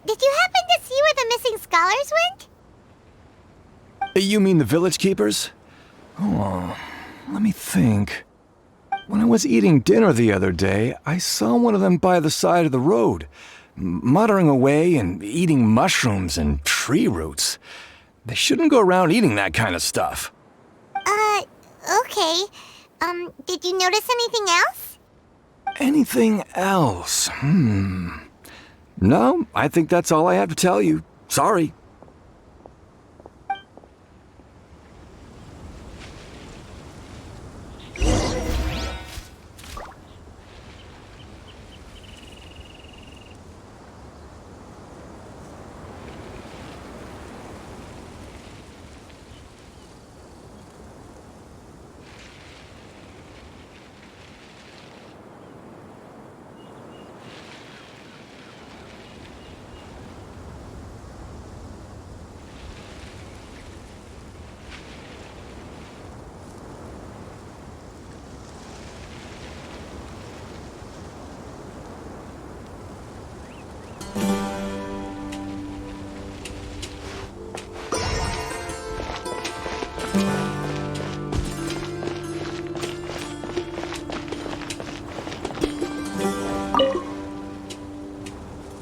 Did you happen to see where the missing scholars went? You mean the village keepers? Oh, let me think. When I was eating dinner the other day, I saw one of them by the side of the road, muttering away and eating mushrooms and tree roots. They shouldn't go around eating that kind of stuff. Okay. Did you notice anything else? Anything else? No, I think that's all I have to tell you. Sorry.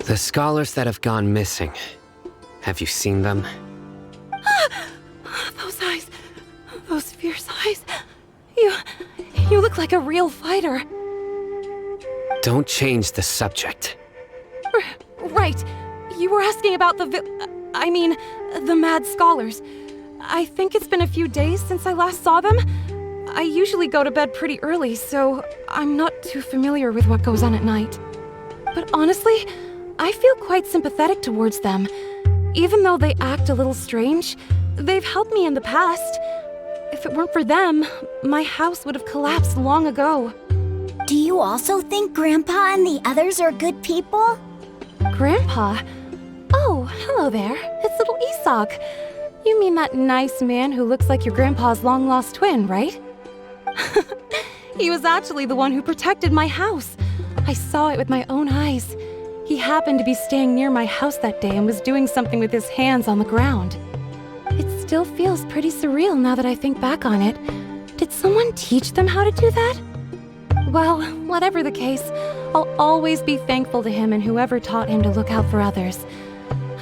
The scholars that have gone missing. Have you seen them? Those eyes. Those fierce eyes. You look like a real fighter. Don't change the subject. Right. You were asking about the mad scholars. I think it's been a few days since I last saw them. I usually go to bed pretty early, so I'm not too familiar with what goes on at night. But honestly, I feel quite sympathetic towards them. Even though they act a little strange, they've helped me in the past. If it weren't for them, my house would have collapsed long ago. Do you also think Grandpa and the others are good people? Grandpa? Oh, hello there. It's little Isak. You mean that nice man who looks like your grandpa's long-lost twin, right? He was actually the one who protected my house. I saw it with my own eyes. He happened to be staying near my house that day and was doing something with his hands on the ground. It still feels pretty surreal now that I think back on it. Did someone teach them how to do that? Well, whatever the case, I'll always be thankful to him and whoever taught him to look out for others.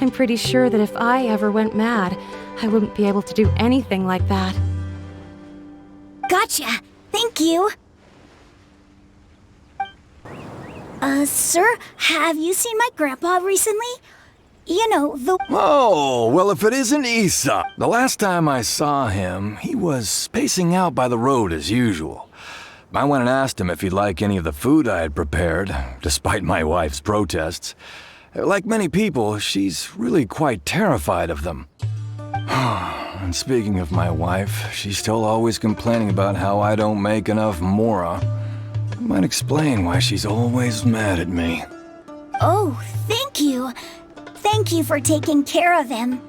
I'm pretty sure that if I ever went mad, I wouldn't be able to do anything like that. Gotcha. Thank you. Sir, have you seen my grandpa recently? You know, the... Oh, well, if it isn't Isa. The last time I saw him, he was spacing out by the road as usual. I went and asked him if he'd like any of the food I had prepared, despite my wife's protests. Like many people, she's really quite terrified of them. And speaking of my wife, she's still always complaining about how I don't make enough mora. That might explain why she's always mad at me. Oh, thank you. Thank you for taking care of him.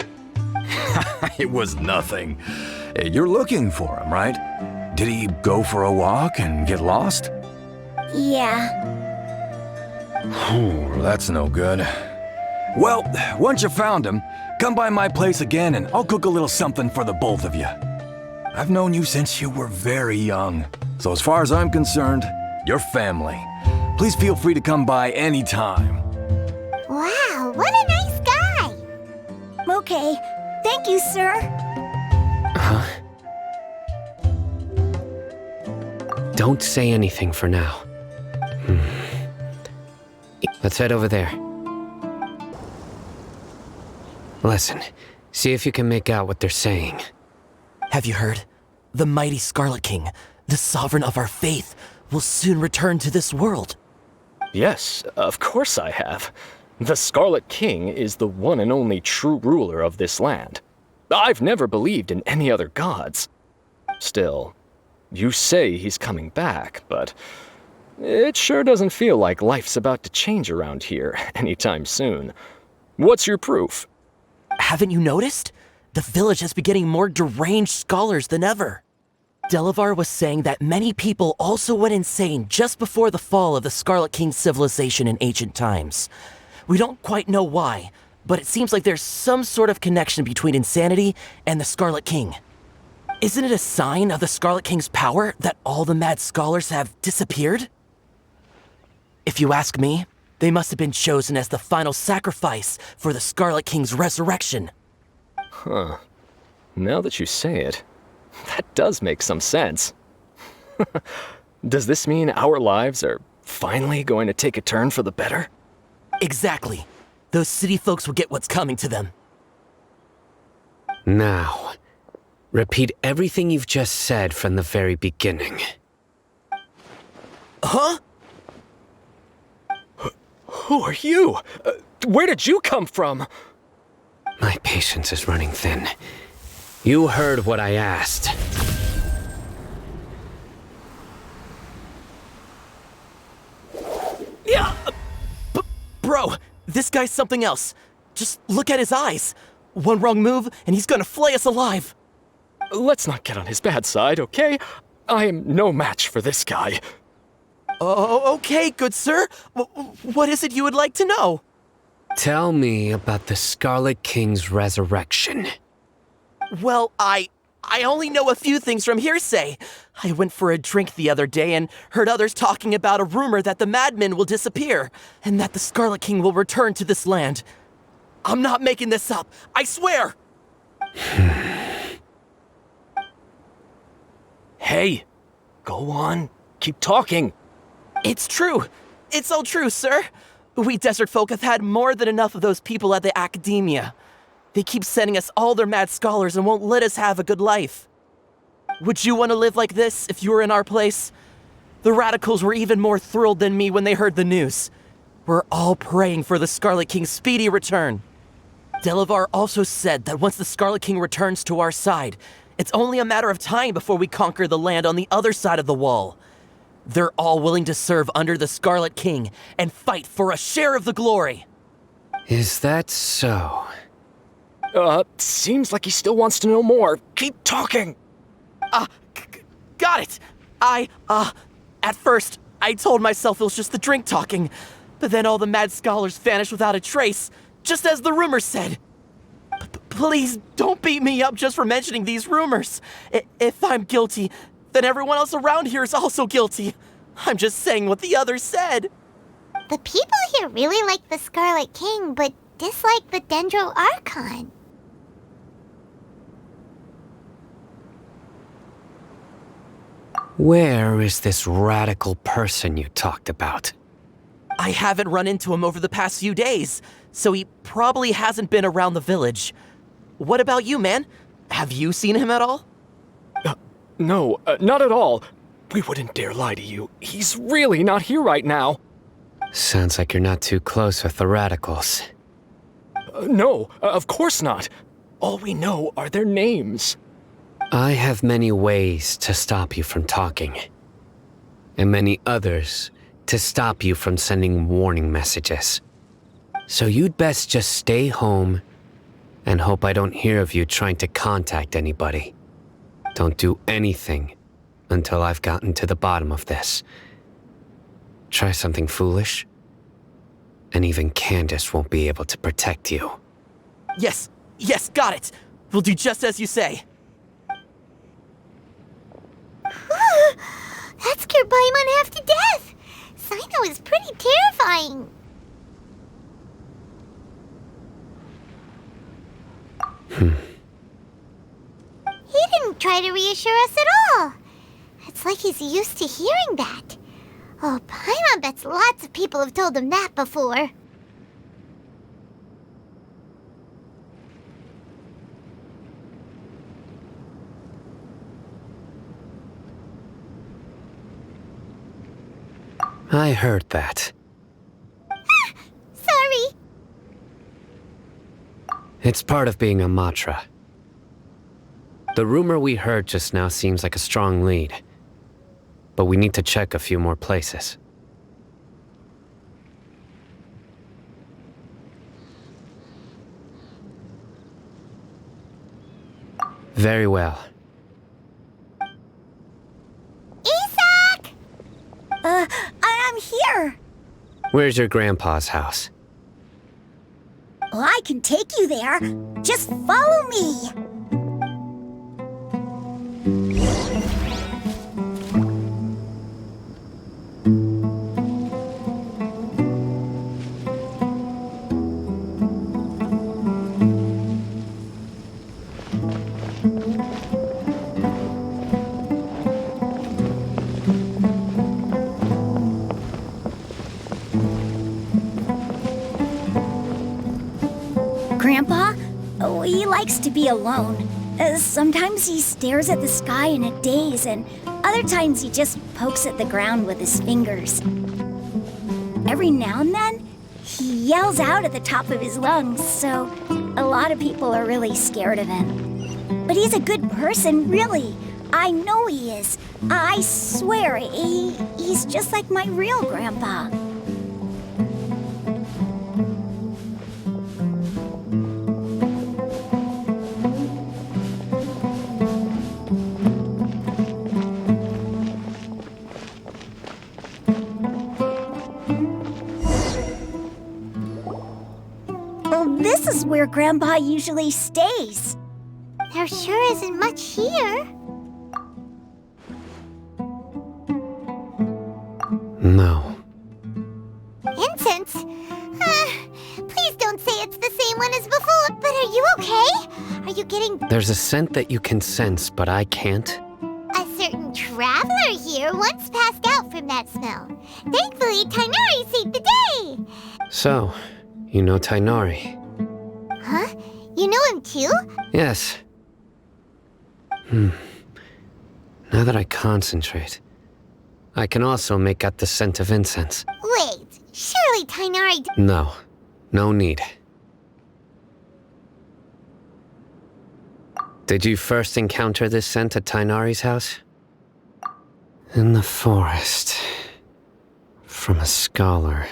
It was nothing. You're looking for him, right? Did he go for a walk and get lost? Yeah. That's no good. Well, once you found him, come by my place again and I'll cook a little something for the both of you. I've known you since you were very young, so as far as I'm concerned, you're family. Please feel free to come by anytime. Wow, what a nice guy! Okay, thank you, sir. Don't say anything for now. Let's head over there. Listen, see if you can make out what they're saying. Have you heard? The mighty Scarlet King, the sovereign of our faith, will soon return to this world. Yes, of course I have. The Scarlet King is the one and only true ruler of this land. I've never believed in any other gods. Still, you say he's coming back, but it sure doesn't feel like life's about to change around here anytime soon. What's your proof? Haven't you noticed? The village has been getting more deranged scholars than ever. Delavar was saying that many people also went insane just before the fall of the Scarlet King's civilization in ancient times. We don't quite know why, but it seems like there's some sort of connection between insanity and the Scarlet King. Isn't it a sign of the Scarlet King's power that all the mad scholars have disappeared? If you ask me, they must have been chosen as the final sacrifice for the Scarlet King's resurrection. Huh. Now that you say it, that does make some sense. Does this mean our lives are finally going to take a turn for the better? Exactly. Those city folks will get what's coming to them. Now, repeat everything you've just said from the very beginning. Huh? Who are you? Where did you come from? My patience is running thin. You heard what I asked. Yeah! Bro, this guy's something else. Just look at his eyes. One wrong move, and he's gonna flay us alive. Let's not get on his bad side, okay? I am no match for this guy. Oh, okay, good sir. What is it you would like to know? Tell me about the Scarlet King's resurrection. Well, I only know a few things from hearsay. I went for a drink the other day and heard others talking about a rumor that the madmen will disappear and that the Scarlet King will return to this land. I'm not making this up, I swear! Hey, go on. Keep talking. It's true. It's all true, sir. We desert folk have had more than enough of those people at the academia. They keep sending us all their mad scholars and won't let us have a good life. Would you want to live like this if you were in our place? The radicals were even more thrilled than me when they heard the news. We're all praying for the Scarlet King's speedy return. Delavar also said that once the Scarlet King returns to our side, it's only a matter of time before we conquer the land on the other side of the wall. They're all willing to serve under the Scarlet King and fight for a share of the glory. Is that so? Seems like he still wants to know more. Keep talking. Got it. At first, I told myself it was just the drink talking, but then all the mad scholars vanished without a trace, just as the rumors said. Please don't beat me up just for mentioning these rumors. If I'm guilty, then everyone else around here is also guilty. I'm just saying what the others said. The people here really like the Scarlet King, but dislike the Dendro Archon. Where is this radical person you talked about? I haven't run into him over the past few days, so he probably hasn't been around the village. What about you, man? Have you seen him at all? No, not at all. We wouldn't dare lie to you. He's really not here right now. Sounds like you're not too close with the radicals. No, of course not. All we know are their names. I have many ways to stop you from talking, and many others to stop you from sending warning messages. So you'd best just stay home and hope I don't hear of you trying to contact anybody. Don't do anything until I've gotten to the bottom of this. Try something foolish, and even Candace won't be able to protect you. Yes, got it. We'll do just as you say. That scared Paimon half to death. Sino is pretty terrifying. He didn't try to reassure us at all. It's like he's used to hearing that. Oh, Paimon bets lots of people have told him that before. I heard that. Sorry. It's part of being a Matra. The rumor we heard just now seems like a strong lead, but we need to check a few more places. Very well. Isak! I'm here. Where's your grandpa's house? Well, I can take you there. Just follow me. Grandpa? Oh, he likes to be alone. Sometimes he stares at the sky in a daze, and other times he just pokes at the ground with his fingers. Every now and then, he yells out at the top of his lungs, so a lot of people are really scared of him. But he's a good person, really. I know he is. I swear, he's just like my real grandpa. This is where Grandpa usually stays. There sure isn't much here. No. Incense? Please don't say it's the same one as before. But are you okay? Are you getting There's a scent that you can sense, but I can't. a certain traveler here once passed out from that smell? Thankfully, Tainari saved the day. So, you know Tainari? Huh? You know him too? Yes. Now that I concentrate, I can also make out the scent of incense. Wait, surely Tainari No. No need. Did you first encounter this scent at Tainari's house? In the forest. From a scholar.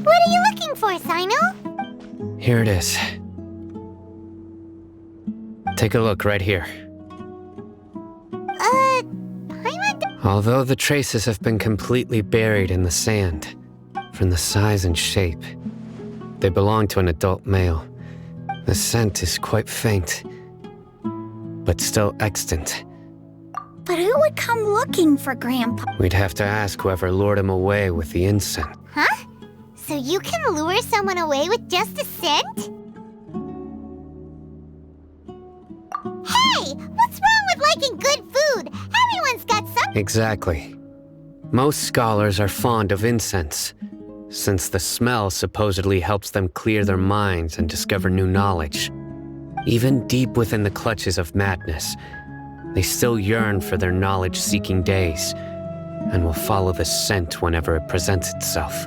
What are you looking for, Sino? Here it is. Take a look right here. Paimon? Although the traces have been completely buried in the sand, from the size and shape, they belong to an adult male. The scent is quite faint, but still extant. But who would come looking for Grandpa? We'd have to ask whoever lured him away with the incense. Huh? So you can lure someone away with just a scent? Hey! What's wrong with liking good food? Everyone's got some. Exactly. Most scholars are fond of incense, since the smell supposedly helps them clear their minds and discover new knowledge. Even deep within the clutches of madness, they still yearn for their knowledge-seeking days, and will follow the scent whenever it presents itself.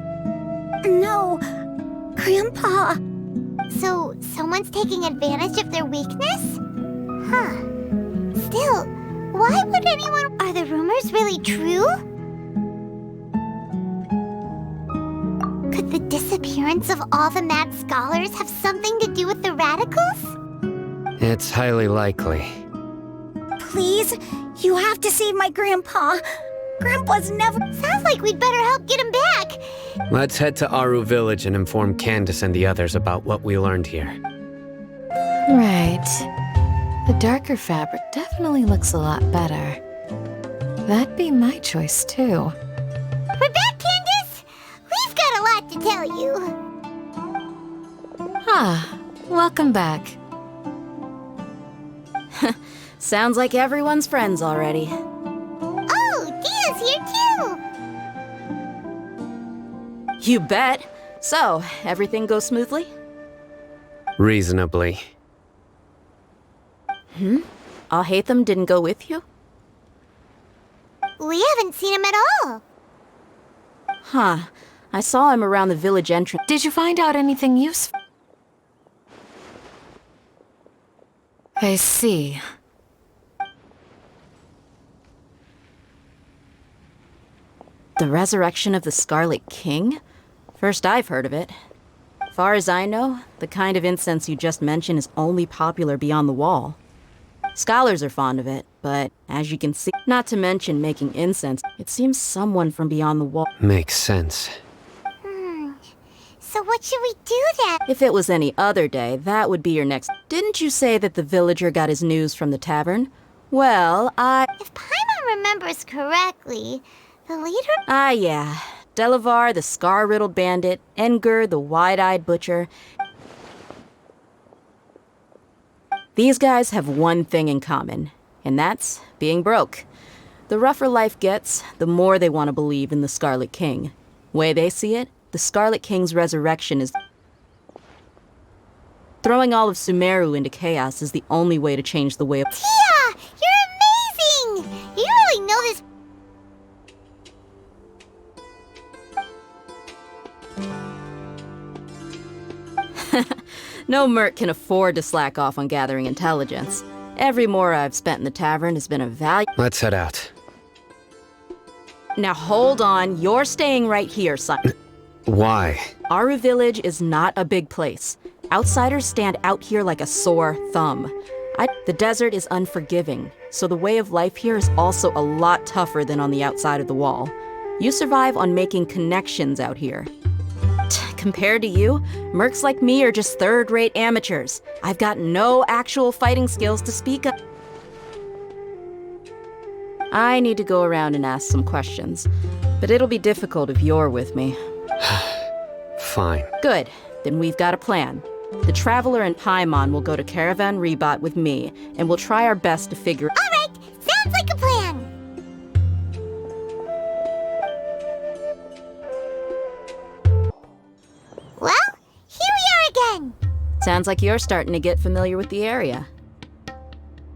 No, Grandpa. So someone's taking advantage of their weakness? Huh. Still, why would anyone... Are the rumors really true? Could the disappearance of all the mad scholars have something to do with the radicals? It's highly likely. Please, you have to save my Grandpa. Grandpa's never... Sounds like we'd better help get him back. Let's head to Aru Village and inform Candace and the others about what we learned here. Right. The darker fabric definitely looks a lot better. That'd be my choice, too. We're back, Candace! We've got a lot to tell you. Ah, welcome back. Sounds like everyone's friends already. Oh, Dia's here too! You bet. So, everything goes smoothly? Reasonably. Alhaitham didn't go with you? We haven't seen him at all. Huh. I saw him around the village entrance. Did you find out anything useful? I see. The resurrection of the Scarlet King? First I've heard of it. Far as I know, the kind of incense you just mentioned is only popular beyond the wall. Scholars are fond of it, but as you can see, not to mention making incense, it seems someone from beyond the wall. Makes sense. So what should we do then? If it was any other day, that would be your next. Didn't you say that the villager got his news from the tavern? Well, If Paimon remembers correctly, the leader... Ah, yeah. Delavar, the scar-riddled bandit, Engur, the wide-eyed butcher. These guys have one thing in common, and that's being broke. The rougher life gets, the more they want to believe in the Scarlet King. Way they see it, the Scarlet King's resurrection is... Throwing all of Sumeru into chaos is the only way to change the way of... Tia! You're amazing! You really know this... No merc can afford to slack off on gathering intelligence. Every mora I've spent in the tavern has been a value. Let's head out. Now hold on, you're staying right here, son. Why? Aru Village is not a big place. Outsiders stand out here like a sore thumb. The desert is unforgiving, so the way of life here is also a lot tougher than on the outside of the wall. You survive on making connections out here. Compared to you, mercs like me are just third-rate amateurs. I've got no actual fighting skills to speak of. I need to go around and ask some questions, but it'll be difficult if you're with me. Fine. Good, then we've got a plan. The Traveler and Paimon will go to Caravan Rebat with me, and we'll try our best to figure... All right, sounds like a plan. Well, here we are again. Sounds like you're starting to get familiar with the area.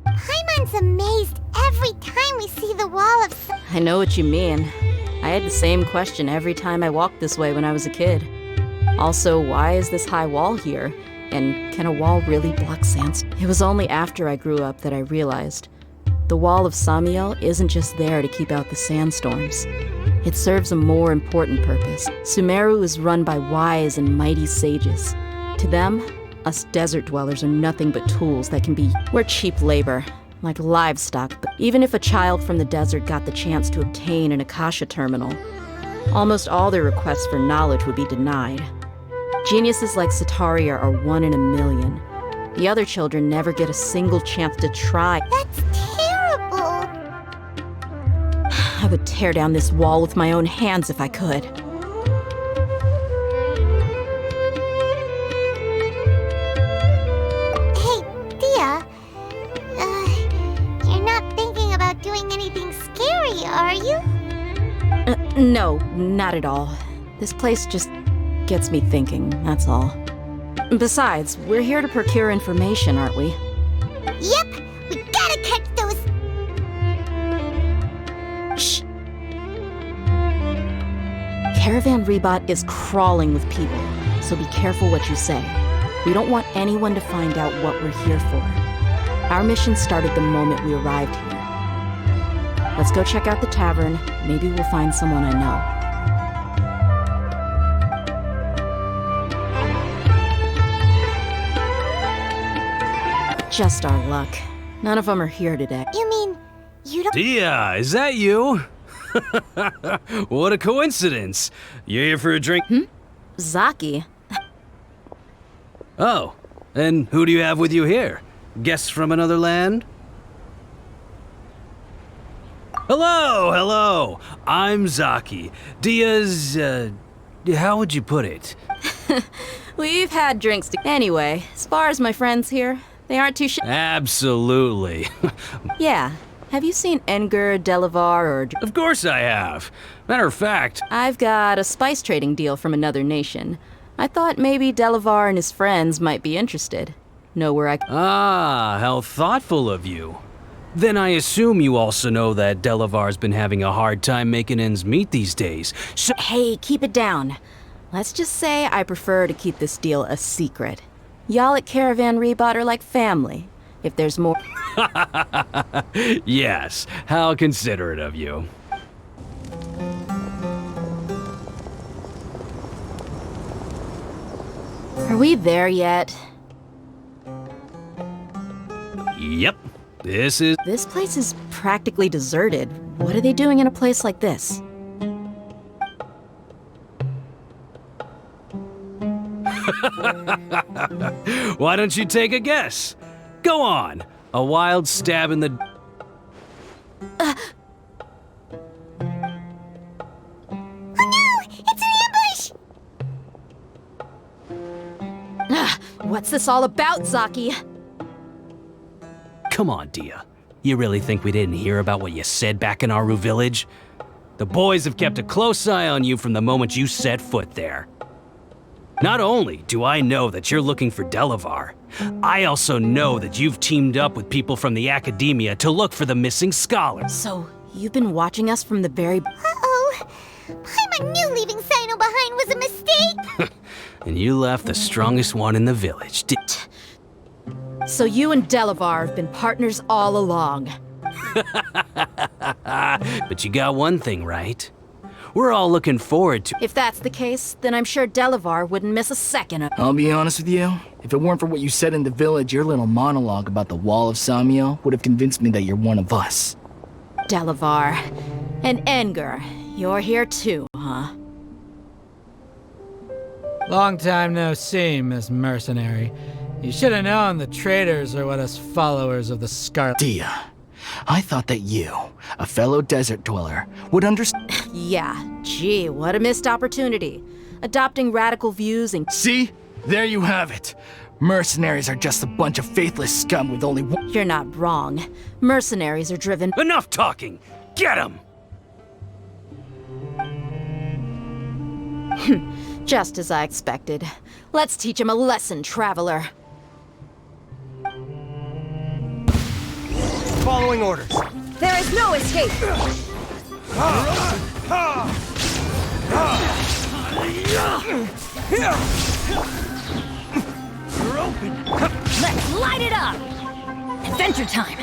Paimon's amazed every time we see the wall of... I know what you mean. I had the same question every time I walked this way when I was a kid. Also, why is this high wall here? And can a wall really block sandstone? It was only after I grew up that I realized the wall of Samiel isn't just there to keep out the sandstorms. It serves a more important purpose. Sumeru is run by wise and mighty sages. To them, us desert dwellers are nothing but tools that can be... We're cheap labor, like livestock. But even if a child from the desert got the chance to obtain an Akasha terminal, almost all their requests for knowledge would be denied. Geniuses like Sataria are 1 in a million. The other children never get a single chance to try. That's terrible. I would tear down this wall with my own hands if I could. Hey, Thea. You're not thinking about doing anything scary, are you? No, not at all. This place just gets me thinking, that's all. Besides, we're here to procure information, aren't we? Yep, we gotta catch those... Shh. Caravan Rebat is crawling with people, so be careful what you say. We don't want anyone to find out what we're here for. Our mission started the moment we arrived here. Let's go check out the tavern. Maybe we'll find someone I know. Just our luck. None of them are here today. You mean, you don't... Dia, is that you? What a coincidence. You're here for a drink? Zaki? Oh, and who do you have with you here? Guests from another land? Hello. I'm Zaki. Dia's, how would you put it? We've had drinks Anyway, as far as my friends here, they aren't too Absolutely. Yeah. Have you seen Engur, Delavar, or... Of course I have. Matter of fact... I've got a spice trading deal from another nation. I thought maybe Delavar and his friends might be interested. Know where I... Ah, how thoughtful of you. Then I assume you also know that Delavar's been having a hard time making ends meet these days. So Hey, keep it down. Let's just say I prefer to keep this deal a secret. Y'all at Caravan Rebot are like family. If there's more... yes, how considerate of you. Are we there yet? Yep, this is... This place is practically deserted. What are they doing in a place like this? Why don't you take a guess? Go on. A wild stab in the... It's an ambush! What's this all about, Zaki? Come on, Dia. You really think we didn't hear about what you said back in Aru village? The boys have kept a close eye on you from the moment you set foot there. Not only do I know that you're looking for Delavar, I also know that you've teamed up with people from the Academia to look for the missing scholars. So, you've been watching us from the very... Uh-oh. Paimon knew leaving Sino behind was a mistake! And you left the strongest one in the village. So you and Delavar have been partners all along. But you got one thing right. We're all looking forward to... If that's the case, then I'm sure Delavar wouldn't miss a second of... I'll be honest with you. If it weren't for what you said in the village, your little monologue about the Wall of Samiel would have convinced me that you're one of us. Delavar. And Enger. You're here too, huh? Long time no see, Miss Mercenary. You should have known the traitors are what us followers of the Scarlet... Dia, I thought that you, a fellow desert dweller, would understand... Yeah, gee, what a missed opportunity. Adopting radical views and... See? There you have it. Mercenaries are just a bunch of faithless scum with only one... You're not wrong. Mercenaries are driven... Enough talking! Get him! Just as I expected. Let's teach him a lesson, traveler. Following orders. There is no escape! You're open. Let's light it up! Adventure time!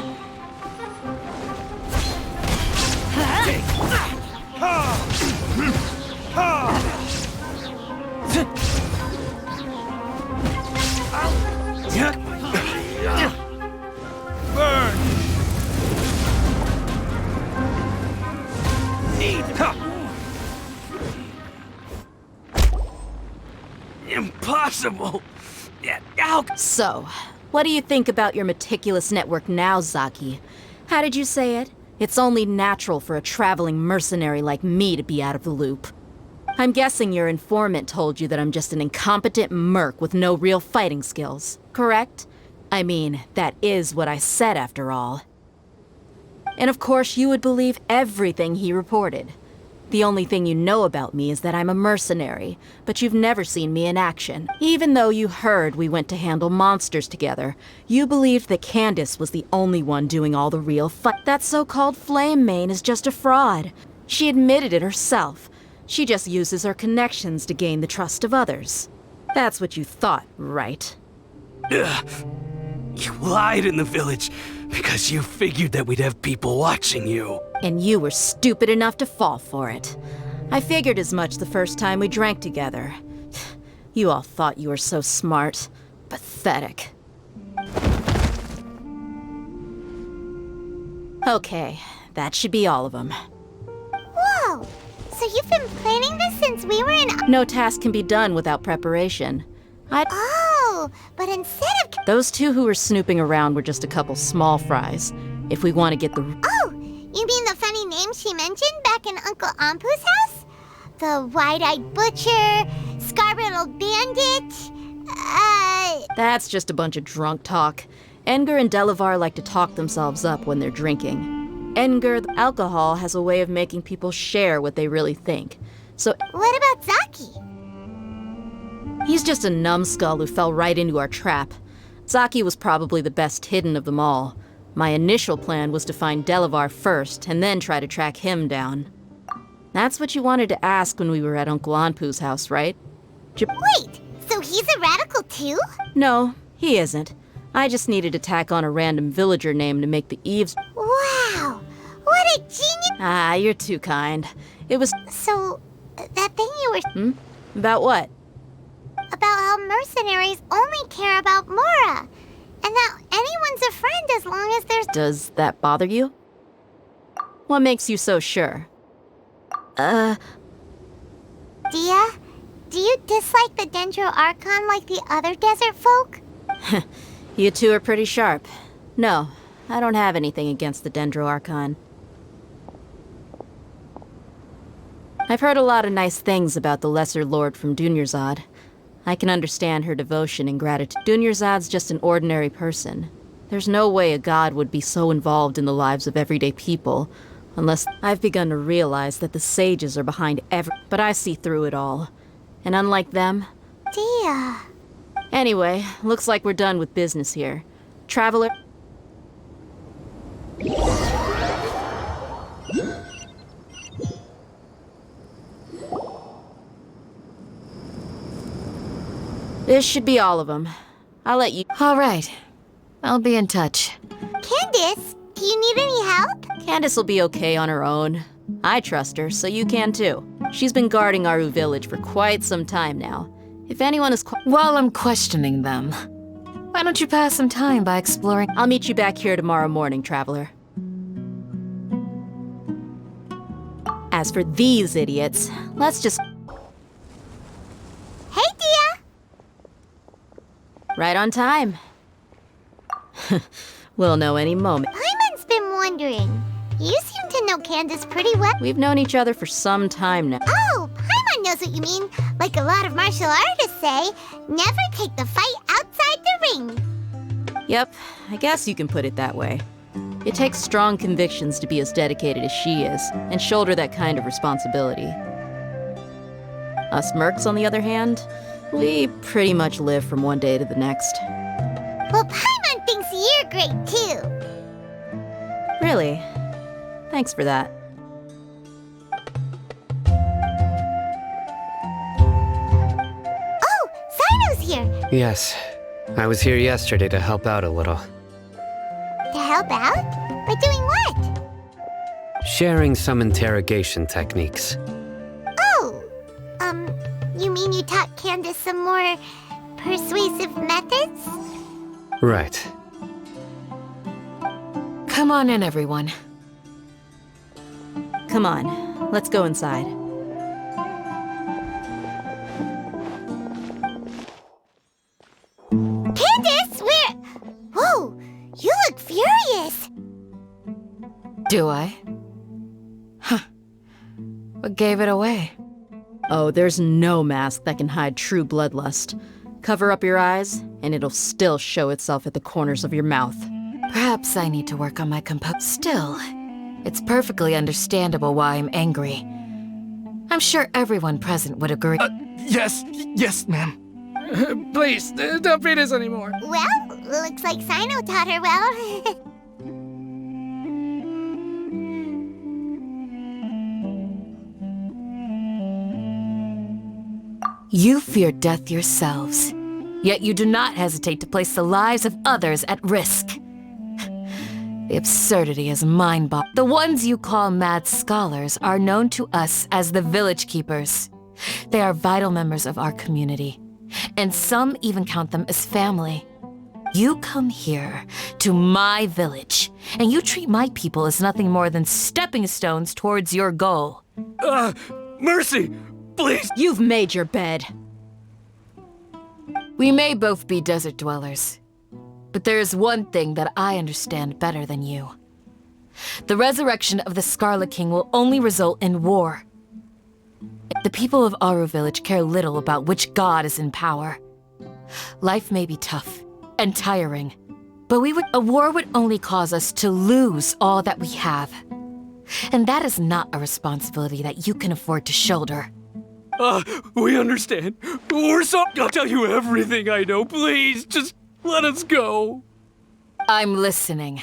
Burn. Impossible! How... So, what do you think about your meticulous network now, Zaki? How did you say it? It's only natural for a traveling mercenary like me to be out of the loop. I'm guessing your informant told you that I'm just an incompetent merc with no real fighting skills, correct? I mean, that is what I said after all. And of course you would believe everything he reported. The only thing you know about me is that I'm a mercenary, but you've never seen me in action. Even though you heard we went to handle monsters together, you believed that Candace was the only one doing all the real fight. That so-called Flame Mane is just a fraud. She admitted it herself. She just uses her connections to gain the trust of others. That's what you thought, right? You lied in the village because you figured that we'd have people watching you. And you were stupid enough to fall for it. I figured as much the first time we drank together. You all thought you were so smart. Pathetic. Okay, that should be all of them. Whoa! So you've been planning this since we were in... No task can be done without preparation. Oh, but instead of... Those two who were snooping around were just a couple small fries. If we want to get the... Oh, you mean the funny name she mentioned back in Uncle Ampu's house? The wide-eyed butcher, scar-riddled bandit, That's just a bunch of drunk talk. Enger and Delavar like to talk themselves up when they're drinking. Enger, the alcohol has a way of making people share what they really think. So... What about Zaki? He's just a numbskull who fell right into our trap. Zaki was probably the best hidden of them all. My initial plan was to find Delavar first, and then try to track him down. That's what you wanted to ask when we were at Uncle Anpu's house, right? Wait, so he's a radical too? No, he isn't. I just needed to tack on a random villager name to make the eaves. Wow, what a genius! Ah, you're too kind. It was. So, that thing you were... About what? About how mercenaries only care about Mora. And that anyone's a friend as long as there's... Does that bother you? What makes you so sure? Dia, do you dislike the Dendro Archon like the other desert folk? You two are pretty sharp. No, I don't have anything against the Dendro Archon. I've heard a lot of nice things about the Lesser Lord from Dunyarzad. I can understand her devotion and gratitude. Dunyarzad's just an ordinary person. There's no way a god would be so involved in the lives of everyday people, unless I've begun to realize that the sages are behind but I see through it all. And unlike them... Dia... Anyway, looks like we're done with business here. Traveler... This should be all of them. I'll let you... All right. I'll be in touch. Candace, do you need any help? Candace will be okay on her own. I trust her, so you can too. She's been guarding Aru Village for quite some time now. If anyone is... While I'm questioning them, why don't you pass some time by exploring... I'll meet you back here tomorrow morning, Traveler. As for these idiots, let's just... Hey, Dia! Right on time. We'll know any moment. Paimon's been wondering. You seem to know Candace pretty well. We've known each other for some time now. Oh, Paimon knows what you mean. Like a lot of martial artists say, never take the fight outside the ring. Yep, I guess you can put it that way. It takes strong convictions to be as dedicated as she is, and shoulder that kind of responsibility. Us mercs, on the other hand, we pretty much live from one day to the next. Well, Paimon thinks you're great too. Really? Thanks for that. Oh, Sino's here. Yes. I was here yesterday to help out a little. To help out? By doing what? Sharing some interrogation techniques. Oh, you mean you taught Candace some more persuasive methods? Right. Come on in, everyone. Come on, let's go inside. Candace, where... Whoa, you look furious. Do I? Huh. What gave it away? Oh, there's no mask that can hide true bloodlust. Cover up your eyes, and it'll still show itself at the corners of your mouth. Perhaps I need to work on my composure. Still, it's perfectly understandable why I'm angry. I'm sure everyone present would agree. Yes, ma'am. Please, don't beat us anymore. Well, looks like Sino taught her well. You fear death yourselves, yet you do not hesitate to place the lives of others at risk. The absurdity is mind-boggling. The ones you call mad scholars are known to us as the Village Keepers. They are vital members of our community, and some even count them as family. You come here, to my village, and you treat my people as nothing more than stepping stones towards your goal. Mercy! Please! You've made your bed. We may both be desert dwellers, but there is one thing that I understand better than you. The resurrection of the Scarlet King will only result in war. The people of Aru Village care little about which god is in power. Life may be tough and tiring, but a war would only cause us to lose all that we have. And that is not a responsibility that you can afford to shoulder. We understand. We're sorry. I'll tell you everything I know. Please, just let us go. I'm listening.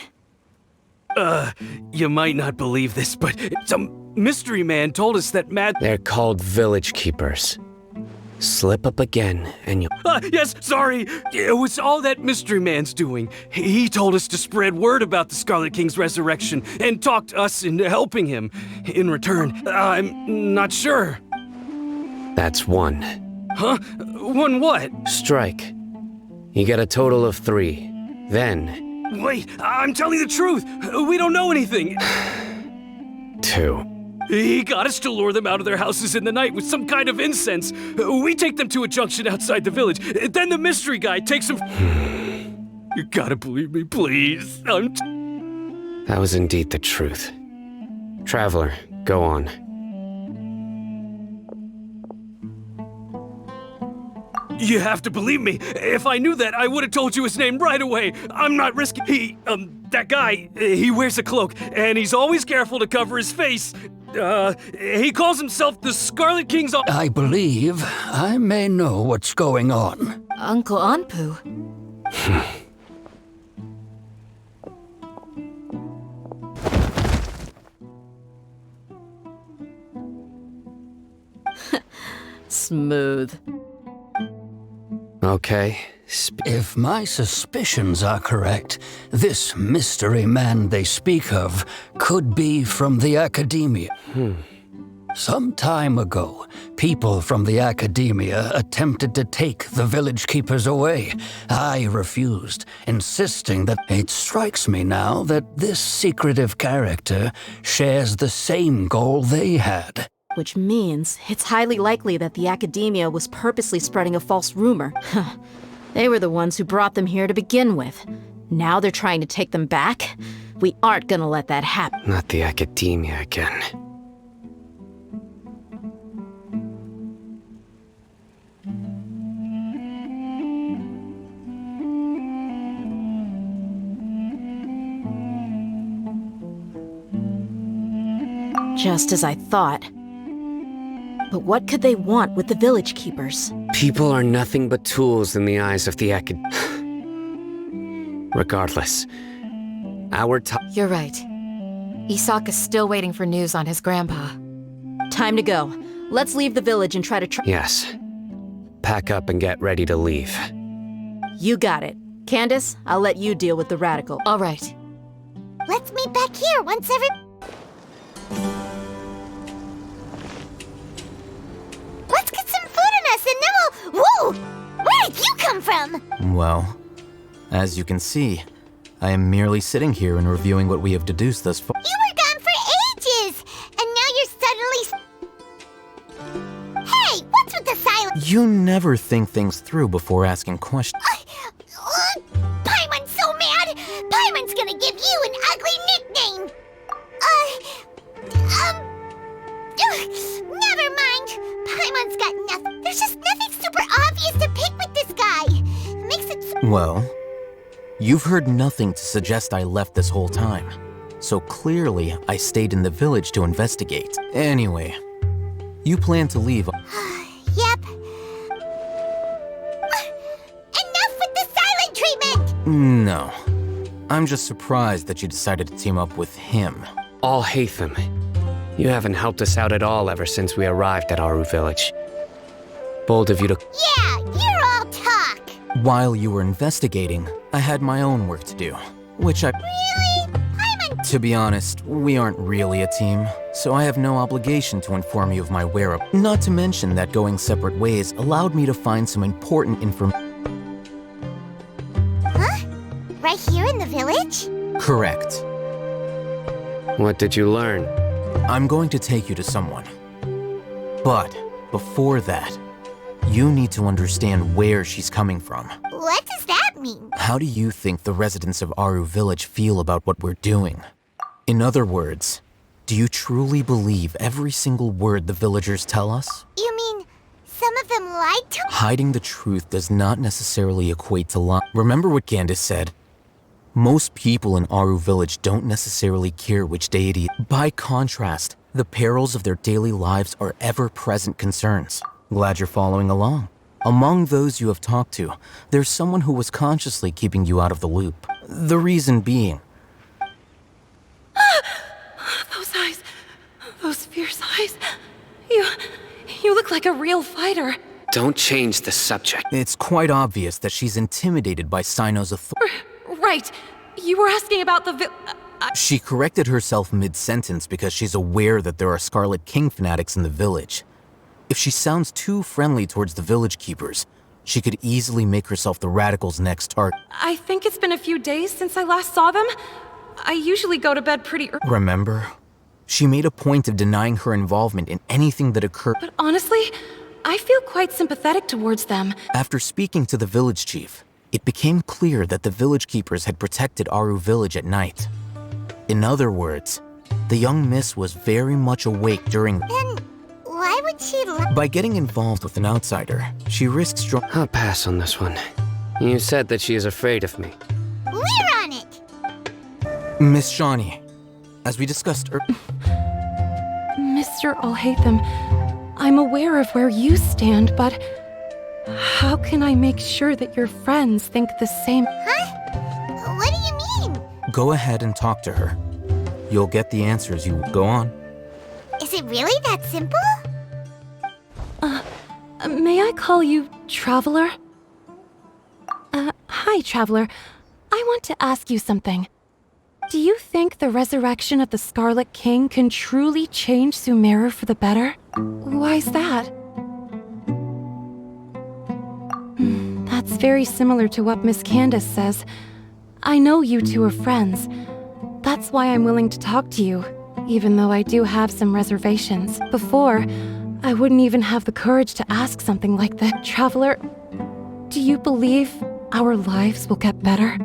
You might not believe this, but some mystery man told us that They're called village keepers. Slip up again, and you... Yes, sorry! It was all that mystery man's doing. He told us to spread word about the Scarlet King's resurrection and talked us into helping him. In return, I'm not sure. That's one. Huh? One what? Strike. You get a total of 3. Then... Wait, I'm telling the truth! We don't know anything! 2. He got us to lure them out of their houses in the night with some kind of incense. We take them to a junction outside the village. Then the mystery guy takes them... You gotta believe me, please. That was indeed the truth. Traveler, go on. You have to believe me. If I knew that, I would have told you his name right away. I'm not risking... that guy, he wears a cloak, and he's always careful to cover his face. He calls himself the Scarlet King's... I believe I may know what's going on. Uncle Anpu. Smooth. Okay. If my suspicions are correct, this mystery man they speak of could be from the Academia. Some time ago, people from the Academia attempted to take the village keepers away. I refused, insisting that it strikes me now that this secretive character shares the same goal they had. Which means it's highly likely that the Academia was purposely spreading a false rumor. They were the ones who brought them here to begin with. Now they're trying to take them back? We aren't gonna let that happen. Not the Academia again. Just as I thought. But what could they want with the village keepers? People are nothing but tools in the eyes of the Regardless, our time... You're right. Isak is still waiting for news on his grandpa. Time to go. Let's leave the village and try to Yes. Pack up and get ready to leave. You got it. Candace, I'll let you deal with the radical. All right. Let's meet back here once every... Let's get some food in us and then we'll... Whoa! Where did you come from? Well, as you can see, I am merely sitting here and reviewing what we have deduced thus far. You were gone for ages! And now you're suddenly... Hey, what's with the silence? You never think things through before asking questions. Paimon's so mad! Paimon's gonna give you an ugly nickname! Never mind! Paimon's got nothing. There's just nothing super obvious to pick with this guy. It makes it so... Well, you've heard nothing to suggest I left this whole time. So clearly, I stayed in the village to investigate. Anyway, you plan to leave. Yep. Enough with the silent treatment! No. I'm just surprised that you decided to team up with him. All Hatham. You haven't helped us out at all ever since we arrived at Aru village. Bold of you to... Yeah, you're all talk! While you were investigating, I had my own work to do, which I... Really? Paimon... To be honest, we aren't really a team, so I have no obligation to inform you of my whereabouts. Not to mention that going separate ways allowed me to find some important information. Huh? Right here in the village? Correct. What did you learn? I'm going to take you to someone. But before that, you need to understand where she's coming from. What does that mean? How do you think the residents of Aru village feel about what we're doing? In other words, do you truly believe every single word the villagers tell us? You mean, some of them lied to me? Hiding the truth does not necessarily equate to lying. Remember what Candace said? Most people in Aru village don't necessarily care which deity. By contrast, the perils of their daily lives are ever-present concerns. Glad you're following along. Among those you have talked to, there's someone who was consciously keeping you out of the loop. The reason being, You look like a real fighter. Don't change the subject. It's quite obvious that she's intimidated by Sino's authority. Right. You were asking about the She corrected herself mid-sentence because she's aware that there are Scarlet King fanatics in the village. If she sounds too friendly towards the village keepers, she could easily make herself the radicals' next target. I think it's been a few days since I last saw them. I usually go to bed pretty early. Remember? She made a point of denying her involvement in anything that occurred. But honestly, I feel quite sympathetic towards them. After speaking to the village chief, it became clear that the village keepers had protected Aru village at night. In other words, the young miss was very much awake during— Then why would she By getting involved with an outsider, she risks I'll pass on this one. You said that she is afraid of me. We're on it! Miss Shawnee, as we discussed Mr. Alhaitham, I'm aware of where you stand, but how can I make sure that your friends think the same? Huh? What do you mean? Go ahead and talk to her. You'll get the answers you— Go on. Is it really that simple? May I call you Traveler? Hi, Traveler. I want to ask you something. Do you think the resurrection of the Scarlet King can truly change Sumeru for the better? Why's that? That's very similar to what Miss Candace says. I know you two are friends. That's why I'm willing to talk to you, even though I do have some reservations. Before, I wouldn't even have the courage to ask something like that. Traveler, do you believe our lives will get better?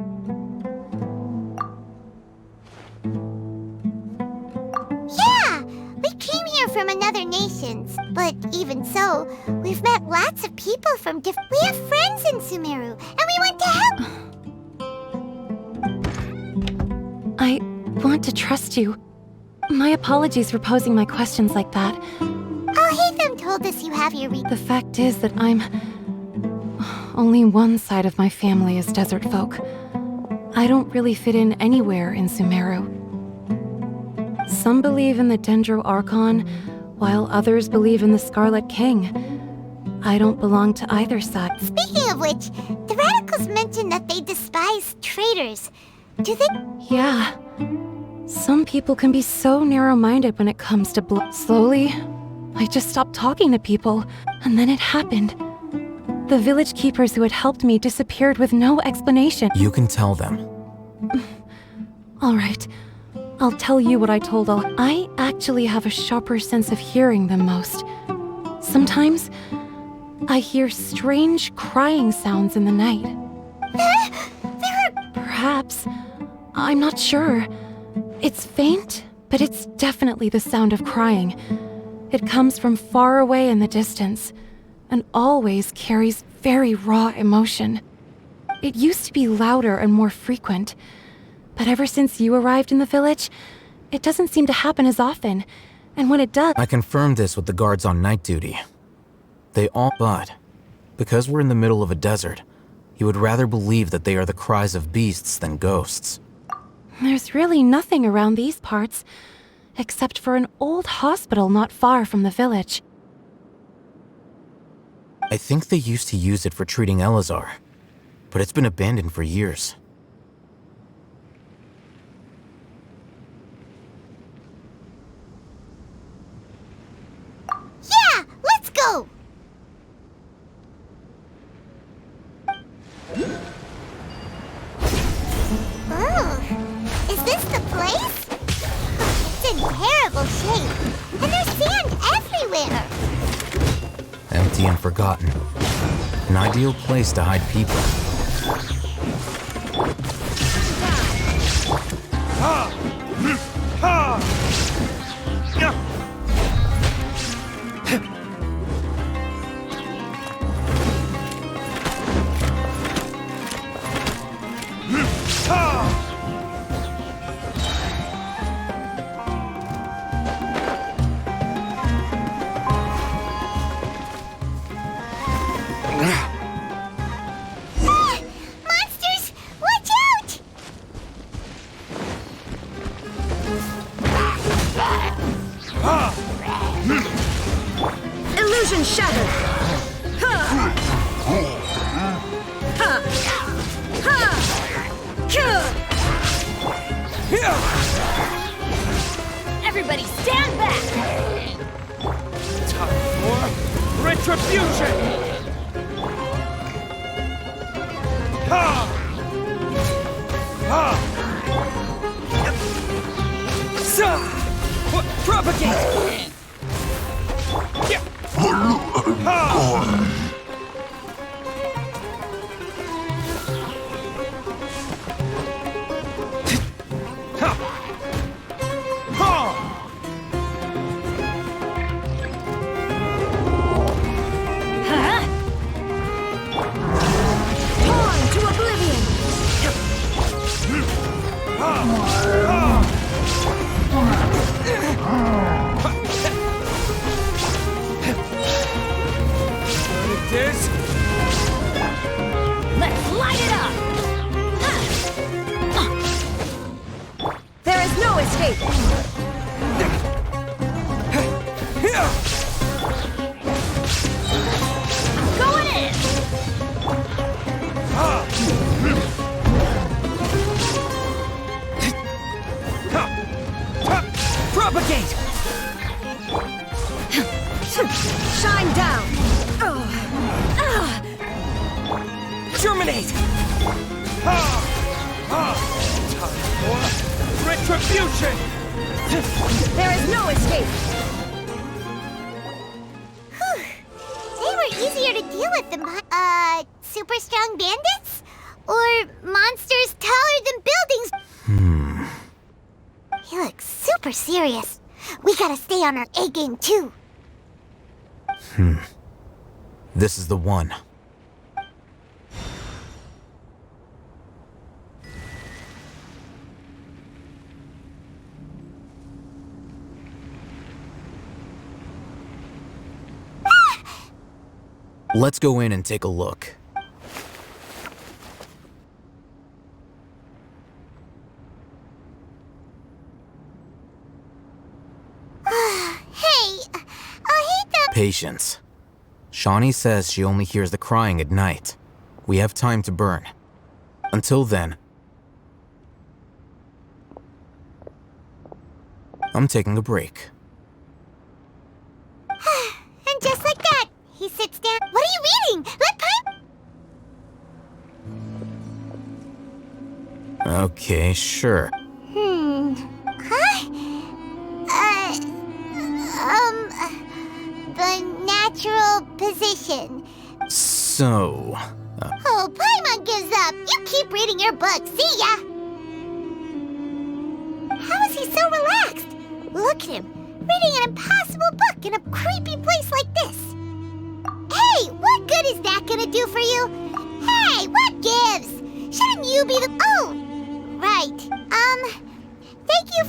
Yeah! We came here from another nations, but even so, we've met lots of people from We have friends in Sumeru, and we want to help! I want to trust you. My apologies for posing my questions like that. Alhaitham told us you have your The fact is that only one side of my family is desert folk. I don't really fit in anywhere in Sumeru. Some believe in the Dendro Archon, while others believe in the Scarlet King. I don't belong to either side. Speaking of which, the radicals mentioned that they despise traitors. Do they? Yeah. Some people can be so narrow-minded when it comes to blood. Slowly, I just stopped talking to people, and then it happened. The village keepers who had helped me disappeared with no explanation. You can tell them. All right. I'll tell you what I told all. I actually have a sharper sense of hearing than most. Sometimes, I hear strange crying sounds in the night. Perhaps. I'm not sure. It's faint, but it's definitely the sound of crying. It comes from far away in the distance, and always carries very raw emotion. It used to be louder and more frequent, but ever since you arrived in the village, it doesn't seem to happen as often, and when it does— I confirmed this with the guards on night duty. They all— But, because we're in the middle of a desert, you would rather believe that they are the cries of beasts than ghosts. There's really nothing around these parts, except for an old hospital not far from the village. I think they used to use it for treating Elazar, but it's been abandoned for years. Yeah! Let's go! Oh, is this the place? It's in terrible shape, and there's sand everywhere. Empty and forgotten. An ideal place to hide people. Retribution! Ha! Ha! Propagate! To oblivion! It is. Let's light it up! There is no escape! Going in! Propagate! Shine down! Terminate! Time for retribution! There is no escape! They were easier to deal with than super strong bandits? Or monsters taller than buildings? He looks super serious. We gotta stay on our A game too. This is the one. Let's go in and take a look. Patience. Shawnee says she only hears the crying at night. We have time to burn. Until then, I'm taking a break. And just like that, he sits down. What are you reading? Okay, sure. The natural position. So... Oh, Paimon gives up. You keep reading your book. See ya! How is he so relaxed? Look at him, reading an impossible book in a creepy place like this. Hey, what good is that gonna do for you? Hey, what gives? Shouldn't you be the... Oh, right. Thank you.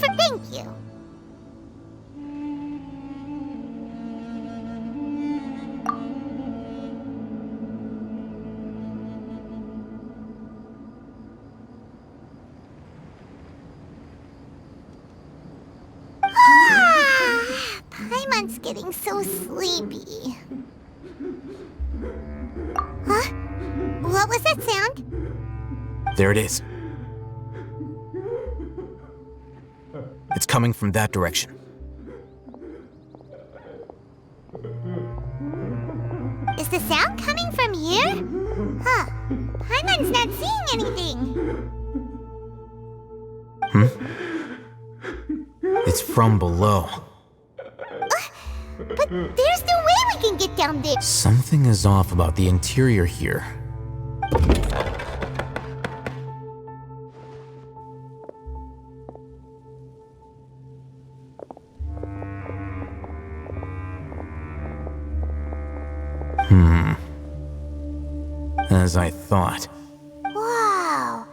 Paimon's getting so sleepy. Huh? What was that sound? There it is. It's coming from that direction. Is the sound coming from here? Huh. Paimon's not seeing anything. It's from below. But there's no way we can get down there. Something is off about the interior here. As I thought. Wow.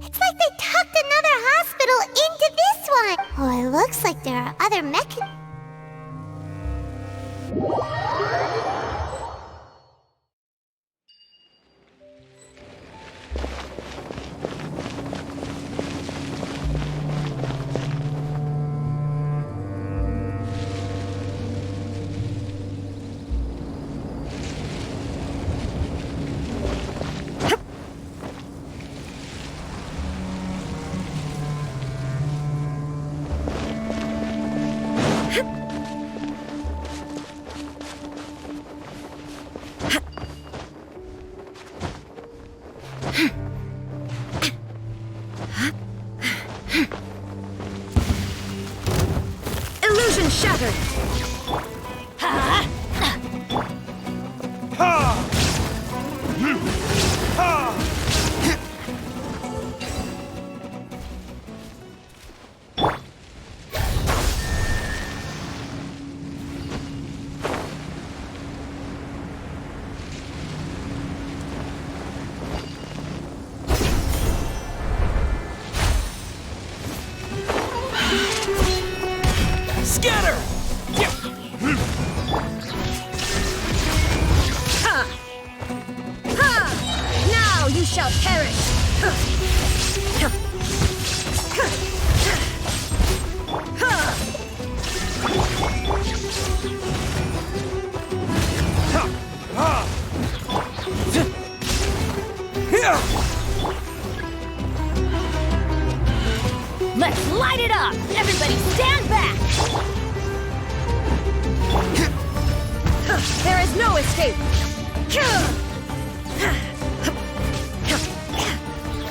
It's like they tucked another hospital into this one. Oh, it looks like there are other mechanisms. shattered. Ha! Ha! Ha! Scatter! Ha! Ha! Now you shall perish! Let's light it up! Everybody stand back! There is no escape!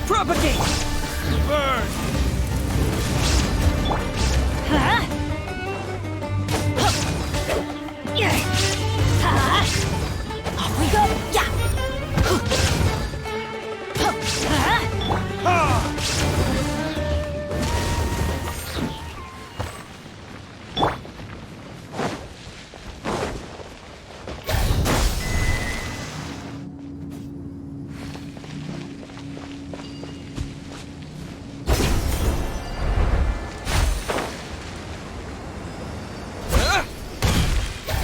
Propagate! Burn! Off we go!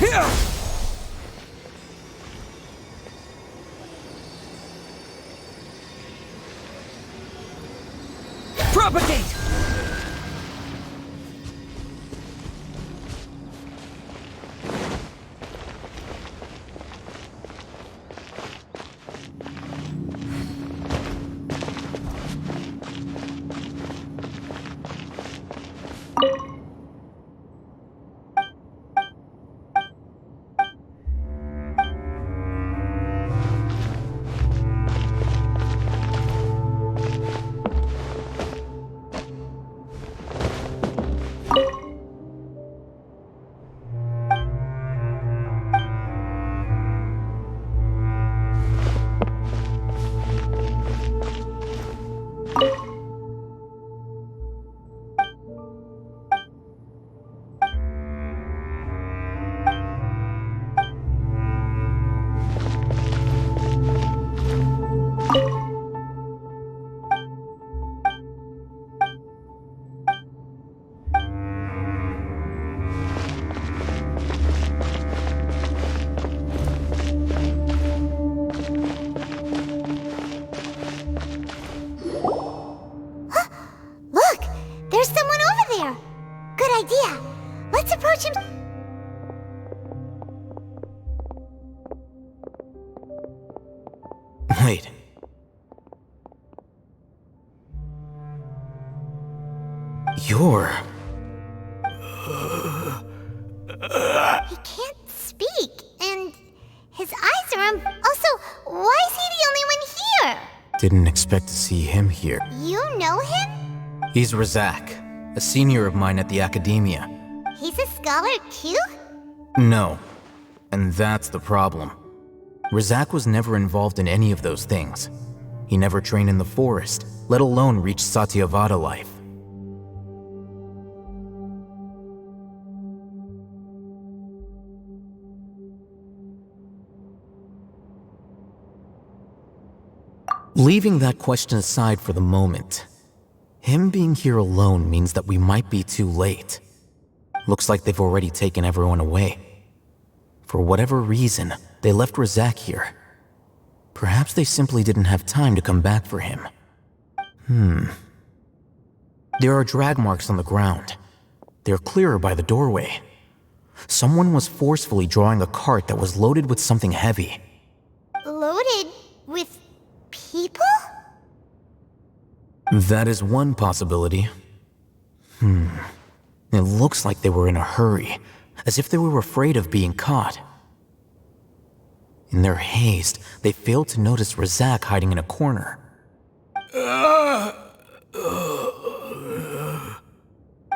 Yeah! Propagate! Look! There's someone over there! Good idea! Let's approach him. Wait. You're... He can't speak, and his eyes are on. Also, why is he the only one here? Didn't expect to see him here. You know him? He's Razak, a senior of mine at the Academia. He's a scholar too? No. And that's the problem. Razak was never involved in any of those things. He never trained in the forest, let alone reach Satyavada life. Leaving that question aside for the moment, him being here alone means that we might be too late. Looks like they've already taken everyone away. For whatever reason, they left Razak here. Perhaps they simply didn't have time to come back for him. There are drag marks on the ground. They're clearer by the doorway. Someone was forcefully drawing a cart that was loaded with something heavy. Loaded with people? That is one possibility. It looks like they were in a hurry, as if they were afraid of being caught. In their haste, they failed to notice Razak hiding in a corner.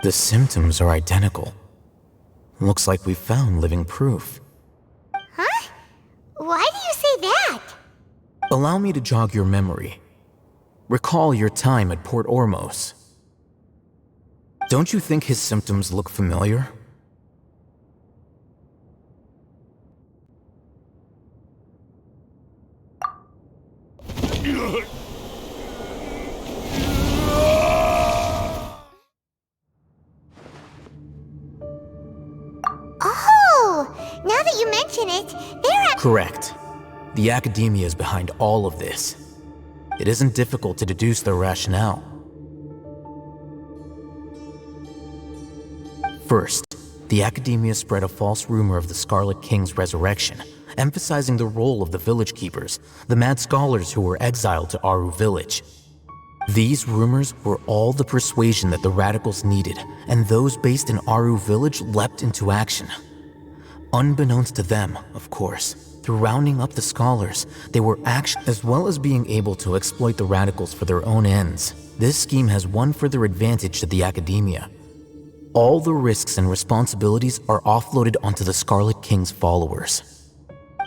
The symptoms are identical. Looks like we found living proof. Huh? Why do you say that? Allow me to jog your memory. Recall your time at Port Ormos. Don't you think his symptoms look familiar? Oh, now that you mention it, Correct. The Academia is behind all of this. It isn't difficult to deduce their rationale. First, the Academia spread a false rumor of the Scarlet King's resurrection, emphasizing the role of the village keepers, the mad scholars who were exiled to Aru Village. These rumors were all the persuasion that the radicals needed, and those based in Aru Village leapt into action. Unbeknownst to them, of course, through rounding up the scholars, they were as well as being able to exploit the radicals for their own ends. This scheme has one further advantage to the Academia. All the risks and responsibilities are offloaded onto the Scarlet King's followers.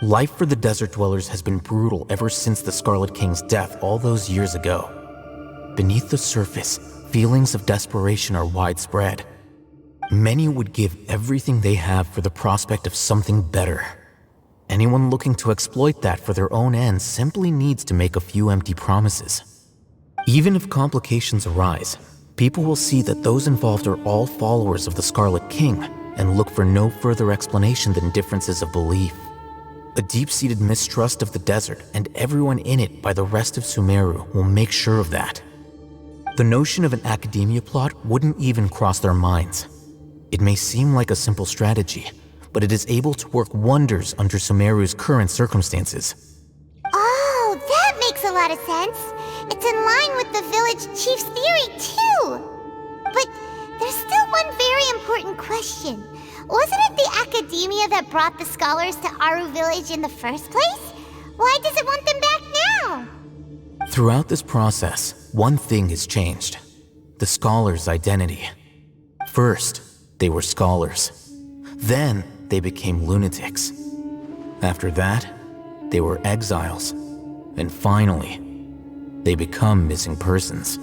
Life for the desert dwellers has been brutal ever since the Scarlet King's death all those years ago. Beneath the surface, feelings of desperation are widespread. Many would give everything they have for the prospect of something better. Anyone looking to exploit that for their own ends simply needs to make a few empty promises. Even if complications arise, people will see that those involved are all followers of the Scarlet King and look for no further explanation than differences of belief. A deep-seated mistrust of the desert and everyone in it by the rest of Sumeru will make sure of that. The notion of an Academia plot wouldn't even cross their minds. It may seem like a simple strategy, but it is able to work wonders under Sumeru's current circumstances. Oh, that makes a lot of sense. It's in line with the village chief's theory, too. But there's still one very important question. Wasn't it the Academia that brought the scholars to Aru Village in the first place? Why does it want them back now? Throughout this process, one thing has changed: the scholars' identity. First, they were scholars. Then, they became lunatics. After that, they were exiles. And finally, they become missing persons.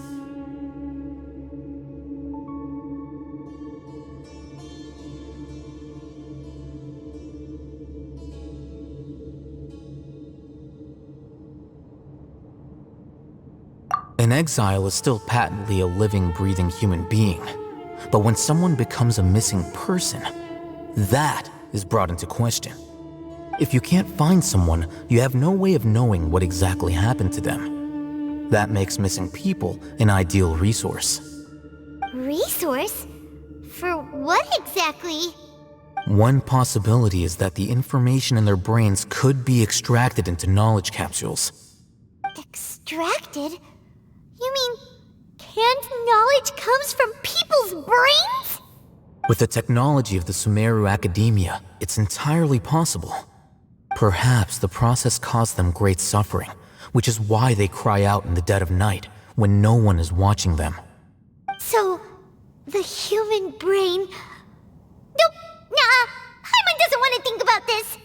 An exile is still patently a living, breathing human being. But when someone becomes a missing person, that is brought into question. If you can't find someone, you have no way of knowing what exactly happened to them. That makes missing people an ideal resource. Resource? For what exactly? One possibility is that the information in their brains could be extracted into knowledge capsules. Extracted? You mean canned knowledge comes from people's brains? With the technology of the Sumeru Academia, it's entirely possible. Perhaps the process caused them great suffering, which is why they cry out in the dead of night when no one is watching them. So, the human brain... Nope! Nah! Hyman doesn't want to think about this!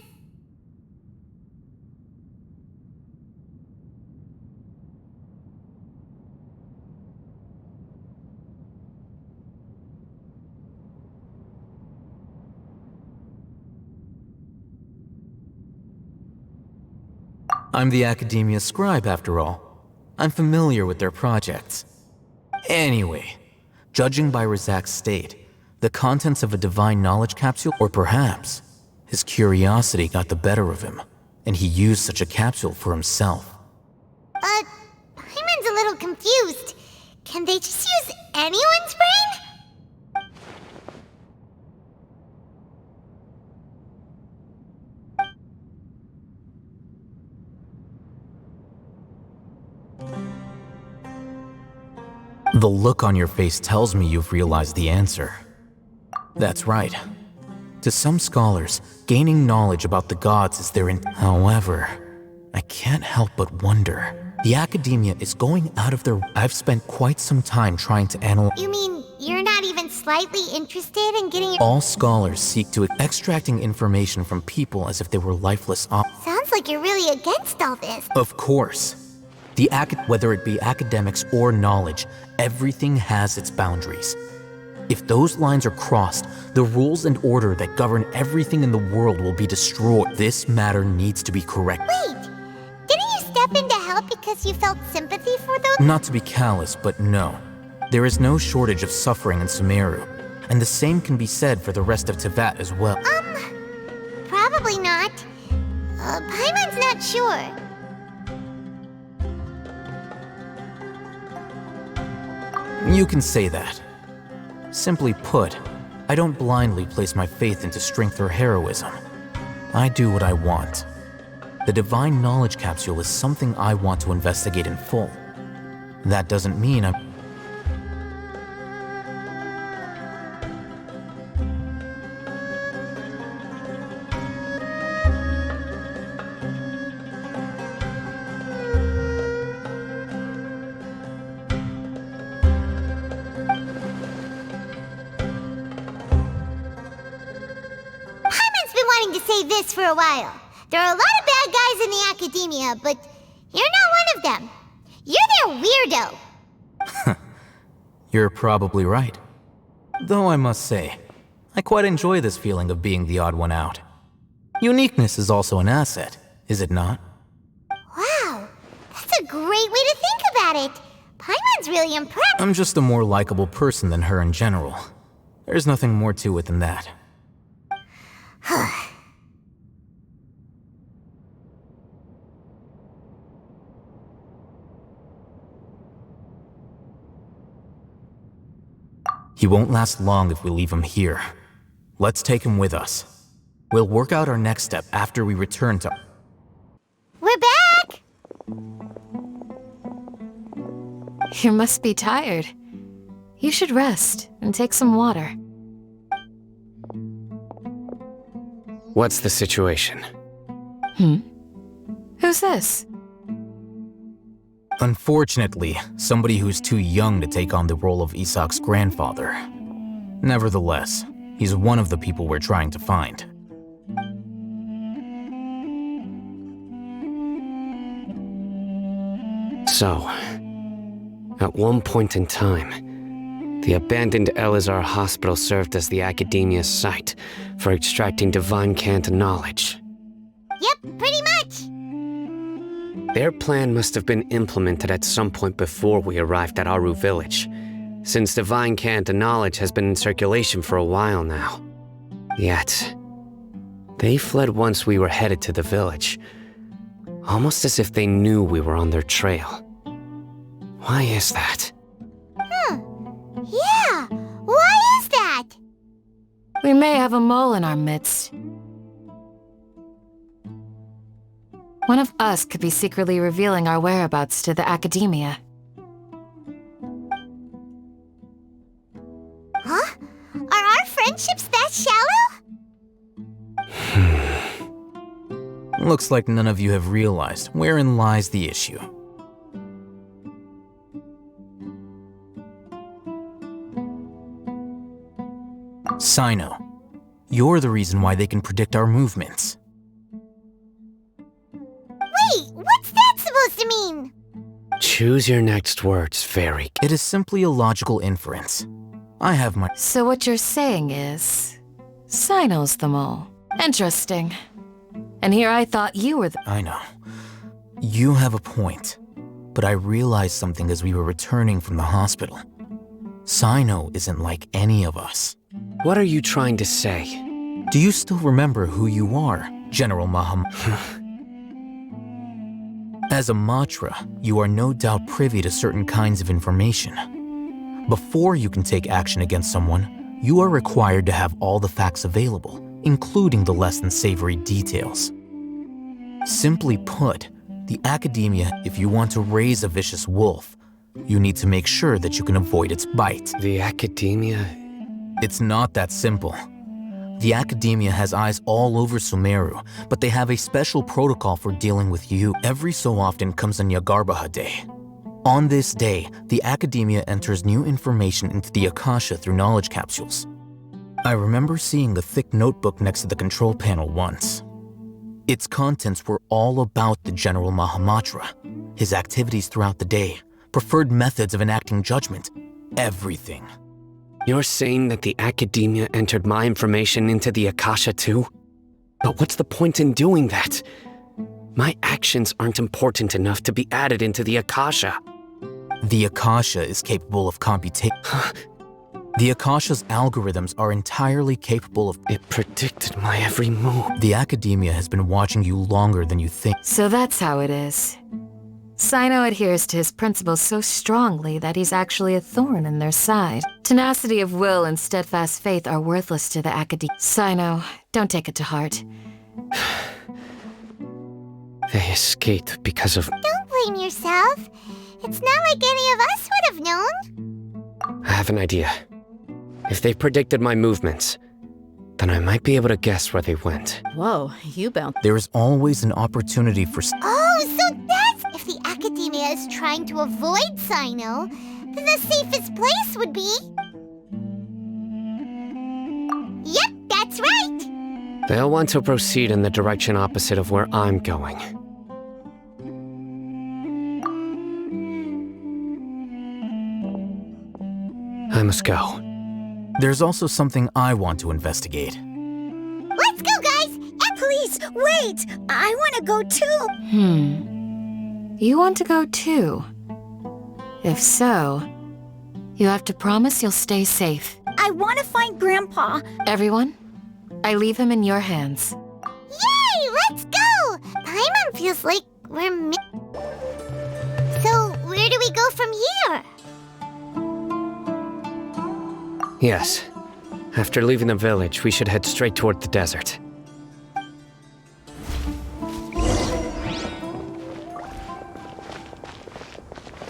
I'm the Academia's scribe, after all. I'm familiar with their projects. Anyway, judging by Razak's state, the contents of a divine knowledge capsule, or perhaps his curiosity got the better of him, and he used such a capsule for himself. Hyman's a little confused. Can they just use anyone's brain? The look on your face tells me you've realized the answer. That's right. To some scholars, gaining knowledge about the gods is their However, I can't help but wonder. The Academia is going out of their... I've spent quite some time trying to analyze... You mean you're not even slightly interested in getting... All scholars seek to extracting information from people as if they were lifeless Sounds like you're really against all this. Of course. Whether it be academics or knowledge, everything has its boundaries. If those lines are crossed, the rules and order that govern everything in the world will be destroyed. This matter needs to be corrected. Wait, didn't you step in to help because you felt sympathy for those? Not to be callous, but no. There is no shortage of suffering in Sumeru, and the same can be said for the rest of Teyvat as well. Probably not. Paimon's not sure. You can say that. Simply put, I don't blindly place my faith into strength or heroism. I do what I want. The Divine Knowledge Capsule is something I want to investigate in full. That doesn't mean I'm... To say this for a while. There are a lot of bad guys in the academia, but you're not one of them. You're their weirdo. You're probably right. Though I must say, I quite enjoy this feeling of being the odd one out. Uniqueness is also an asset, is it not? Wow, that's a great way to think about it. Paimon's really impressed. I'm just a more likable person than her in general. There's nothing more to it than that. He won't last long if we leave him here. Let's take him with us. We'll work out our next step after we return to... We're back! You must be tired. You should rest and take some water. What's the situation? Who's this? Unfortunately, somebody who's too young to take on the role of Isak's grandfather. Nevertheless, he's one of the people we're trying to find. So, at one point in time, the abandoned Elazar Hospital served as the Academia's site for extracting divine cant knowledge. Yep, pretty much. Their plan must have been implemented at some point before we arrived at Aru Village, since divine cant knowledge has been in circulation for a while now. Yet, they fled once we were headed to the village, almost as if they knew we were on their trail. Why is that? Yeah, why is that? We may have a mole in our midst. One of us could be secretly revealing our whereabouts to the Academia. Huh? Are our friendships that shallow? Looks like none of you have realized wherein lies the issue. Sino, you're the reason why they can predict our movements. Wait, what's that supposed to mean? Choose your next words very... It is simply a logical inference. I have my... So what you're saying is... Sino's the mole. Interesting. And here I thought you were the... I know. You have a point. But I realized something as we were returning from the hospital. Sino isn't like any of us. What are you trying to say? Do you still remember who you are, General Maham? As a Matra, you are no doubt privy to certain kinds of information. Before you can take action against someone, you are required to have all the facts available, including the less than savory details. Simply put, the Academia, if you want to raise a vicious wolf, you need to make sure that you can avoid its bite. The Academia? It's not that simple. The Academia has eyes all over Sumeru, but they have a special protocol for dealing with you. Every so often comes a Nyagarbaha Day. On this day, the Academia enters new information into the Akasha through knowledge capsules. I remember seeing the thick notebook next to the control panel once. Its contents were all about the General Mahamatra, his activities throughout the day, preferred methods of enacting judgment, everything. You're saying that the Academia entered my information into the Akasha too? But what's the point in doing that? My actions aren't important enough to be added into the Akasha. The Akasha is capable of computation. The Akasha's algorithms are entirely capable of... It predicted my every move. The Academia has been watching you longer than you think. So that's how it is. Sino adheres to his principles so strongly that he's actually a thorn in their side. Tenacity of will and steadfast faith are worthless to the Academia. Sino, don't take it to heart. They escaped because of... Don't blame yourself. It's not like any of us would have known. I have an idea. If they predicted my movements, then I might be able to guess where they went. Whoa, you bounced. There is always an opportunity for... Oh, so that's... If the Academia is trying to avoid Sino, then the safest place would be... Yep, that's right. They'll want to proceed in the direction opposite of where I'm going. I must go. There's also something I want to investigate. Let's go, guys! Please, wait! I want to go too! You want to go too? If so, you have to promise you'll stay safe. I want to find Grandpa. Everyone, I leave him in your hands. Yay! Let's go! Paimon feels like we're So, where do we go from here? Yes. After leaving the village, we should head straight toward the desert.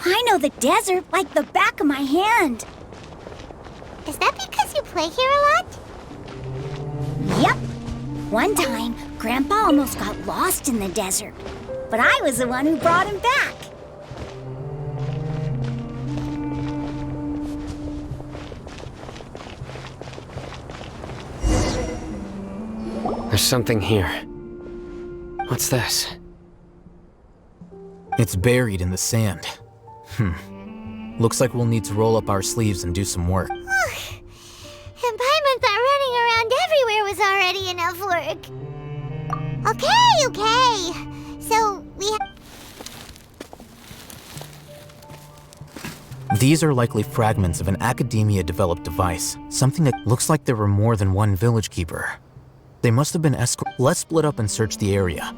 I know the desert like the back of my hand. Is that because you play here a lot? Yep. One time, Grandpa almost got lost in the desert, but I was the one who brought him back. There's something here. What's this? It's buried in the sand. Looks like we'll need to roll up our sleeves and do some work. And Paimon thought running around everywhere was already enough work. Okay. So, These are likely fragments of an Academia-developed device. Something that looks like there were more than one village keeper. They must have been escorted. Let's split up and search the area.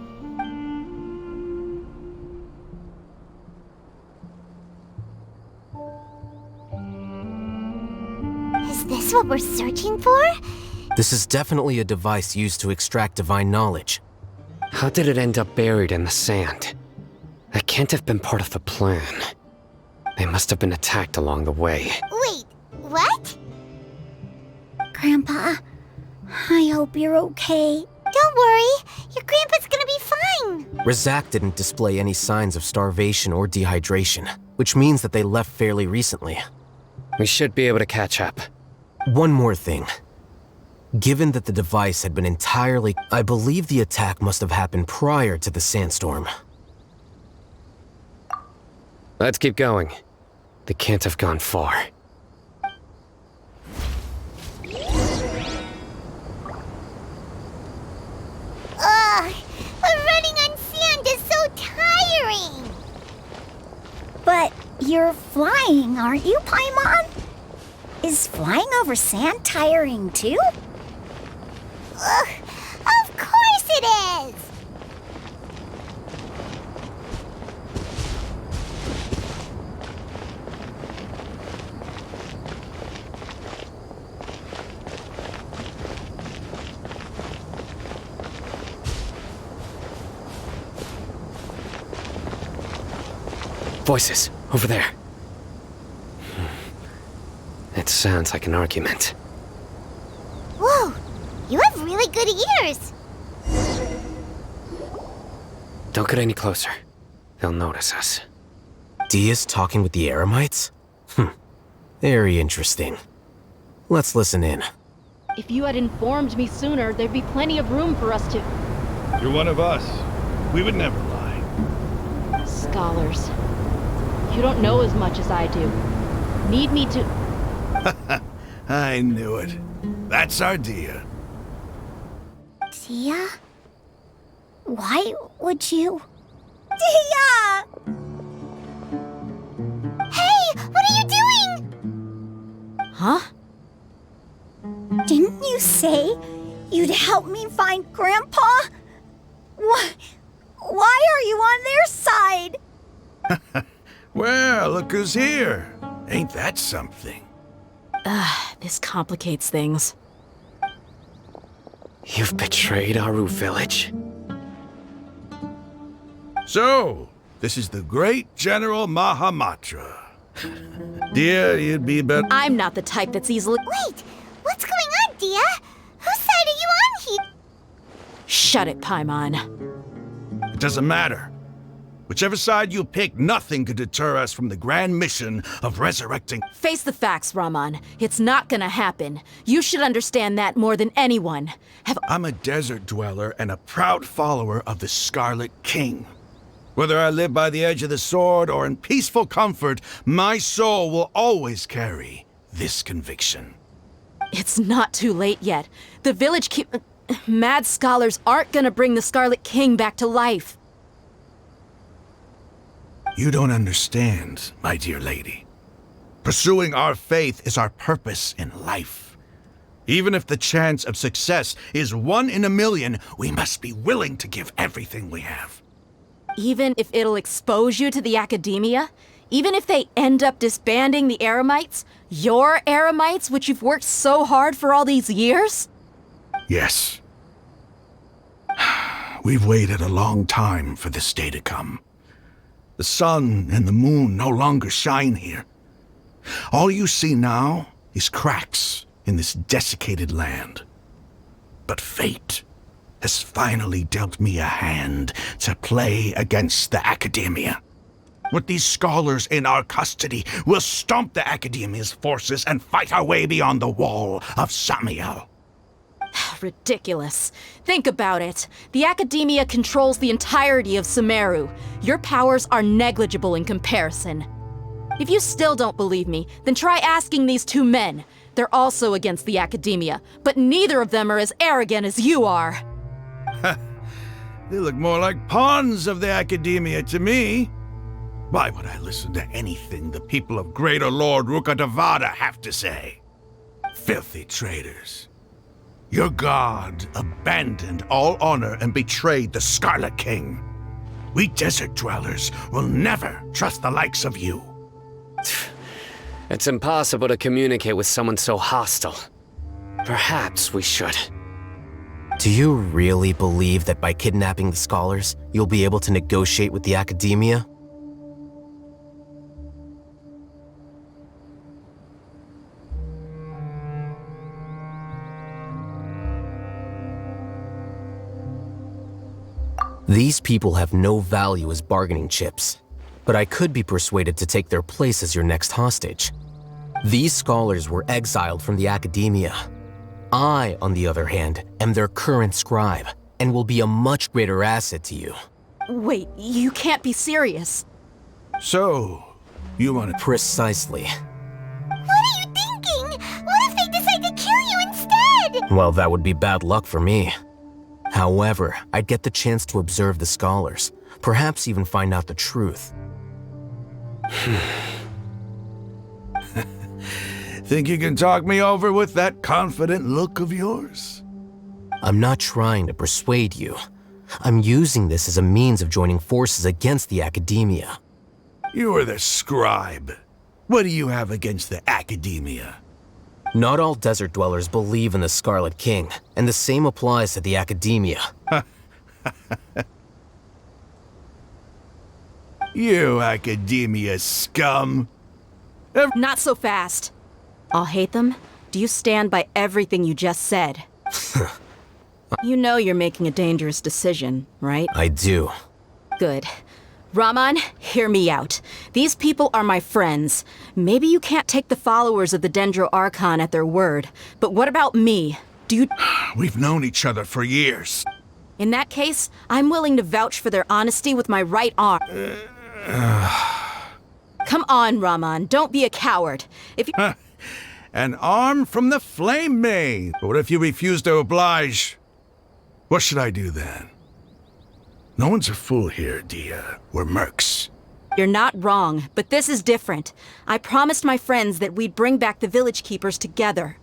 Is this what we're searching for? This is definitely a device used to extract divine knowledge. How did it end up buried in the sand? That can't have been part of the plan. They must have been attacked along the way. Wait, what? Grandpa, I hope you're okay. Don't worry, your grandpa's gonna be fine. Razak didn't display any signs of starvation or dehydration, which means that they left fairly recently. We should be able to catch up. One more thing. Given that the device had been entirely... I believe the attack must have happened prior to the sandstorm. Let's keep going. They can't have gone far. Ugh, but running on sand is so tiring. But you're flying, aren't you, Paimon? Is flying over sand tiring too? Ugh, of course it is. Voices, over there. It sounds like an argument. Whoa, you have really good ears. Don't get any closer. They'll notice us. Dia's talking with the Eremites? Very interesting. Let's listen in. If you had informed me sooner, there'd be plenty of room for us to... You're one of us. We would never lie. Scholars. You don't know as much as I do. Need me to... I knew it. That's our Dia. Dia? Why would you... Dia! Hey! What are you doing? Huh? Didn't you say you'd help me find Grandpa? Why are you on their side? Well, look who's here. Ain't that something? This complicates things. You've betrayed Aru village? So, this is the great General Mahamatra. Dear, you'd be better... I'm not the type that's easily... Wait! What's going on, Dia? Whose side are you on here? Shut it, Paimon. It doesn't matter. Whichever side you pick, nothing could deter us from the grand mission of resurrecting... Face the facts, Raman. It's not gonna happen. You should understand that more than anyone. I'm a desert dweller and a proud follower of the Scarlet King. Whether I live by the edge of the sword or in peaceful comfort, my soul will always carry this conviction. It's not too late yet. The village mad scholars aren't gonna bring the Scarlet King back to life. You don't understand, my dear lady. Pursuing our faith is our purpose in life. Even if the chance of success is 1 in a million, we must be willing to give everything we have. Even if it'll expose you to the academia? Even if they end up disbanding the Eremites? Your Eremites, which you've worked so hard for all these years? Yes. We've waited a long time for this day to come. The sun and the moon no longer shine here. All you see now is cracks in this desiccated land. But fate has finally dealt me a hand to play against the academia. With these scholars in our custody, we'll stomp the academia's forces and fight our way beyond the wall of Samiel. Ridiculous. Think about it. The academia controls the entirety of Sumeru. Your powers are negligible in comparison. If you still don't believe me, then try asking these 2 men. They're also against the academia, but neither of them are as arrogant as you are. They look more like pawns of the academia to me. Why would I listen to anything the people of Greater Lord Rukkhadevada have to say? Filthy traitors. Your god abandoned all honor and betrayed the Scarlet King. We desert dwellers will never trust the likes of you. It's impossible to communicate with someone so hostile. Perhaps we should. Do you really believe that by kidnapping the scholars, you'll be able to negotiate with the academia? These people have no value as bargaining chips, but I could be persuaded to take their place as your next hostage. These scholars were exiled from the academia. I, on the other hand, am their current scribe, and will be a much greater asset to you. Wait, you can't be serious. So, you want to... Precisely. What are you thinking? What if they decide to kill you instead? Well, that would be bad luck for me. However, I'd get the chance to observe the scholars, perhaps even find out the truth. Think you can talk me over with that confident look of yours? I'm not trying to persuade you. I'm using this as a means of joining forces against the academia. You are the scribe. What do you have against the academia? Not all desert dwellers believe in the Scarlet King, and the same applies to the academia. You academia scum. Not so fast. I'll hate them. Do you stand by everything you just said? You know you're making a dangerous decision, right? I do. Good. Raman, hear me out. These people are my friends. Maybe you can't take the followers of the Dendro Archon at their word, but what about me? Do you... We've known each other for years. In that case, I'm willing to vouch for their honesty with my right arm. Come on, Raman, don't be a coward. If you... An arm from the Flame Maid. But what if you refuse to oblige? What should I do then? No one's a fool here, Dia. We're mercs. You're not wrong, but this is different. I promised my friends that we'd bring back the village keepers together.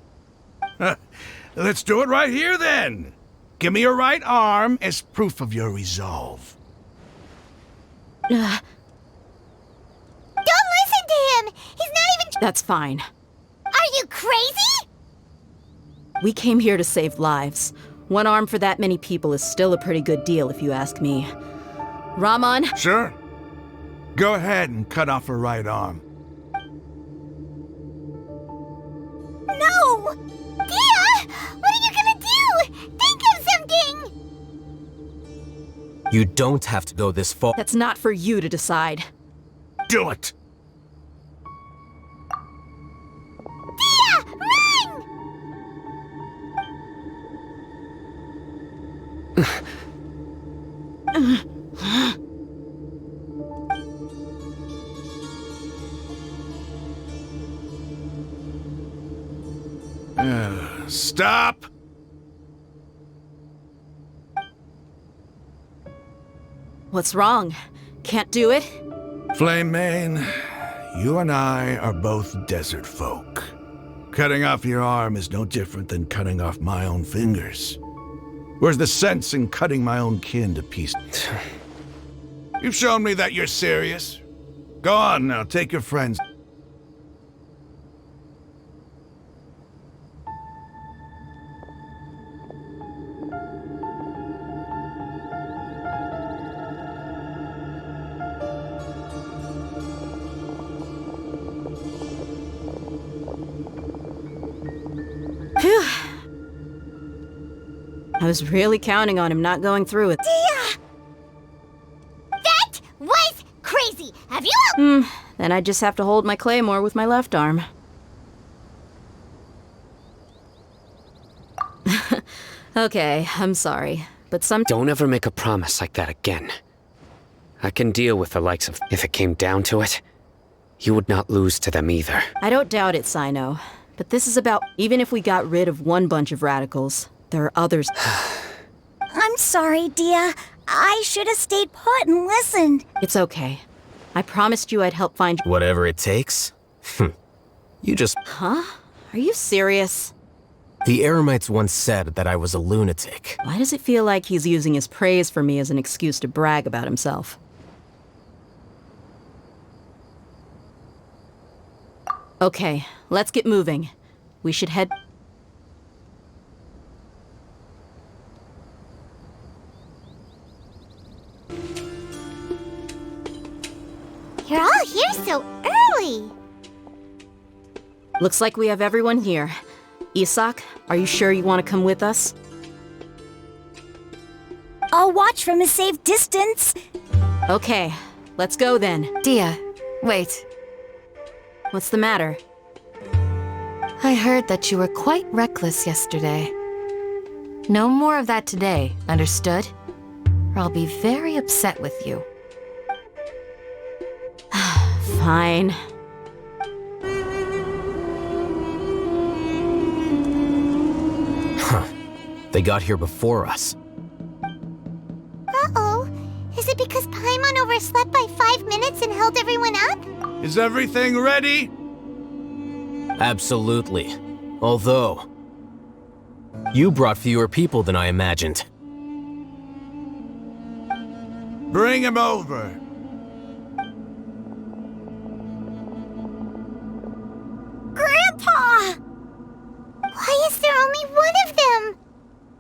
Let's do it right here then. Give me your right arm as proof of your resolve. Don't listen to him! He's not even... That's fine. Are you crazy? We came here to save lives. One arm for that many people is still a pretty good deal, if you ask me. Raman? Sure. Go ahead and cut off her right arm. No! Dia! What are you gonna do? Think of something! You don't have to go this far. That's not for you to decide. Do it! Dia! Run! Stop! What's wrong? Can't do it? Flame Maid, you and I are both desert folk. Cutting off your arm is no different than cutting off my own fingers. Where's the sense in cutting my own kin to pieces? You've shown me that you're serious. Go on now, take your friends. I was really counting on him not going through it. Dia! That was crazy! Have you... Then I just have to hold my claymore with my left arm. Okay, I'm sorry, but Don't ever make a promise like that again. I can deal with the likes of... If it came down to it, you would not lose to them either. I don't doubt it, Sino. But this is about... Even if we got rid of one bunch of radicals, there are others. I'm sorry, Dia. I should have stayed put and listened. It's okay. I promised you I'd help find... Whatever it takes? You just... Huh? Are you serious? The Eremites once said that I was a lunatic. Why does it feel like he's using his praise for me as an excuse to brag about himself? Okay, let's get moving. We should head... You're all here so early! Looks like we have everyone here. Isak, are you sure you want to come with us? I'll watch from a safe distance. Okay, let's go then. Dia, wait. What's the matter? I heard that you were quite reckless yesterday. No more of that today, understood? Or I'll be very upset with you. Fine. Huh. They got here before us. Uh-oh. Is it because Paimon overslept by 5 minutes and held everyone up? Is everything ready? Absolutely. Although... You brought fewer people than I imagined. Bring him over. Grandpa! Why is there only one of them?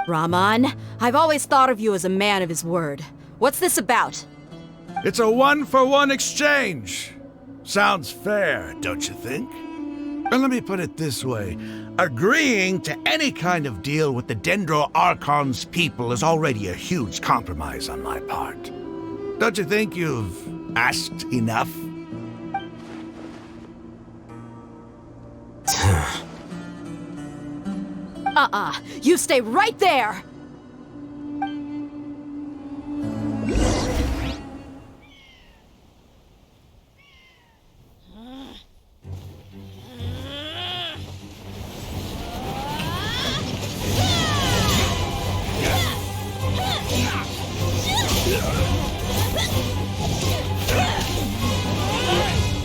Raman, I've always thought of you as a man of his word. What's this about? It's a one-for-one exchange. Sounds fair, don't you think? And let me put it this way. Agreeing to any kind of deal with the Dendro Archon's people is already a huge compromise on my part. Don't you think you've Asked enough? You stay right there!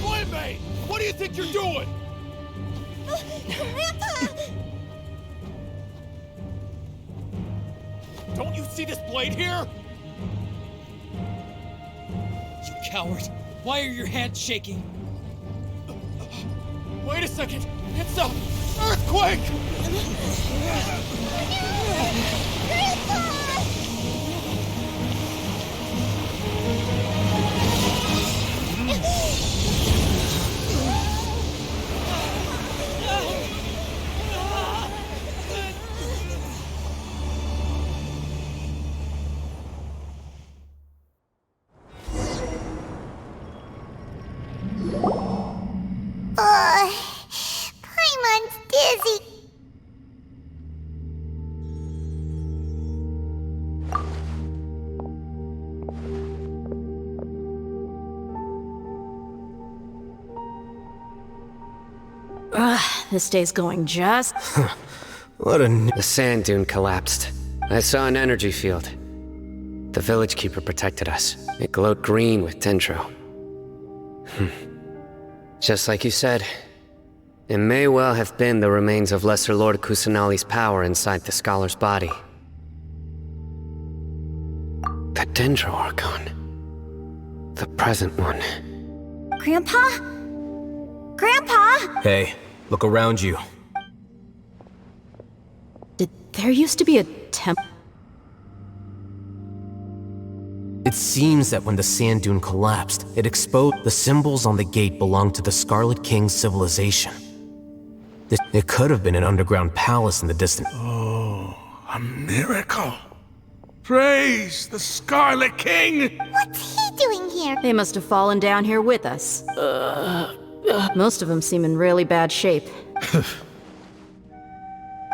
Playmate! What do you think you're doing? Don't you see this blade here? You coward! Why are your hands shaking? Wait a second! It's a earthquake! Paimon's dizzy. This day's going just... What The sand dune collapsed. I saw an energy field. The village keeper protected us. It glowed green with dendro. Just like you said, it may well have been the remains of Lesser Lord Kusanali's power inside the scholar's body. The Dendro Archon. The present one. Grandpa? Grandpa? Hey, look around you. There used to be a temple. It seems that when the sand dune collapsed, it exposed the symbols on the gate belonged to the Scarlet King's civilization. It could have been an underground palace in the distance. Oh, a miracle. Praise the Scarlet King! What's he doing here? They must have fallen down here with us. Most of them seem in really bad shape.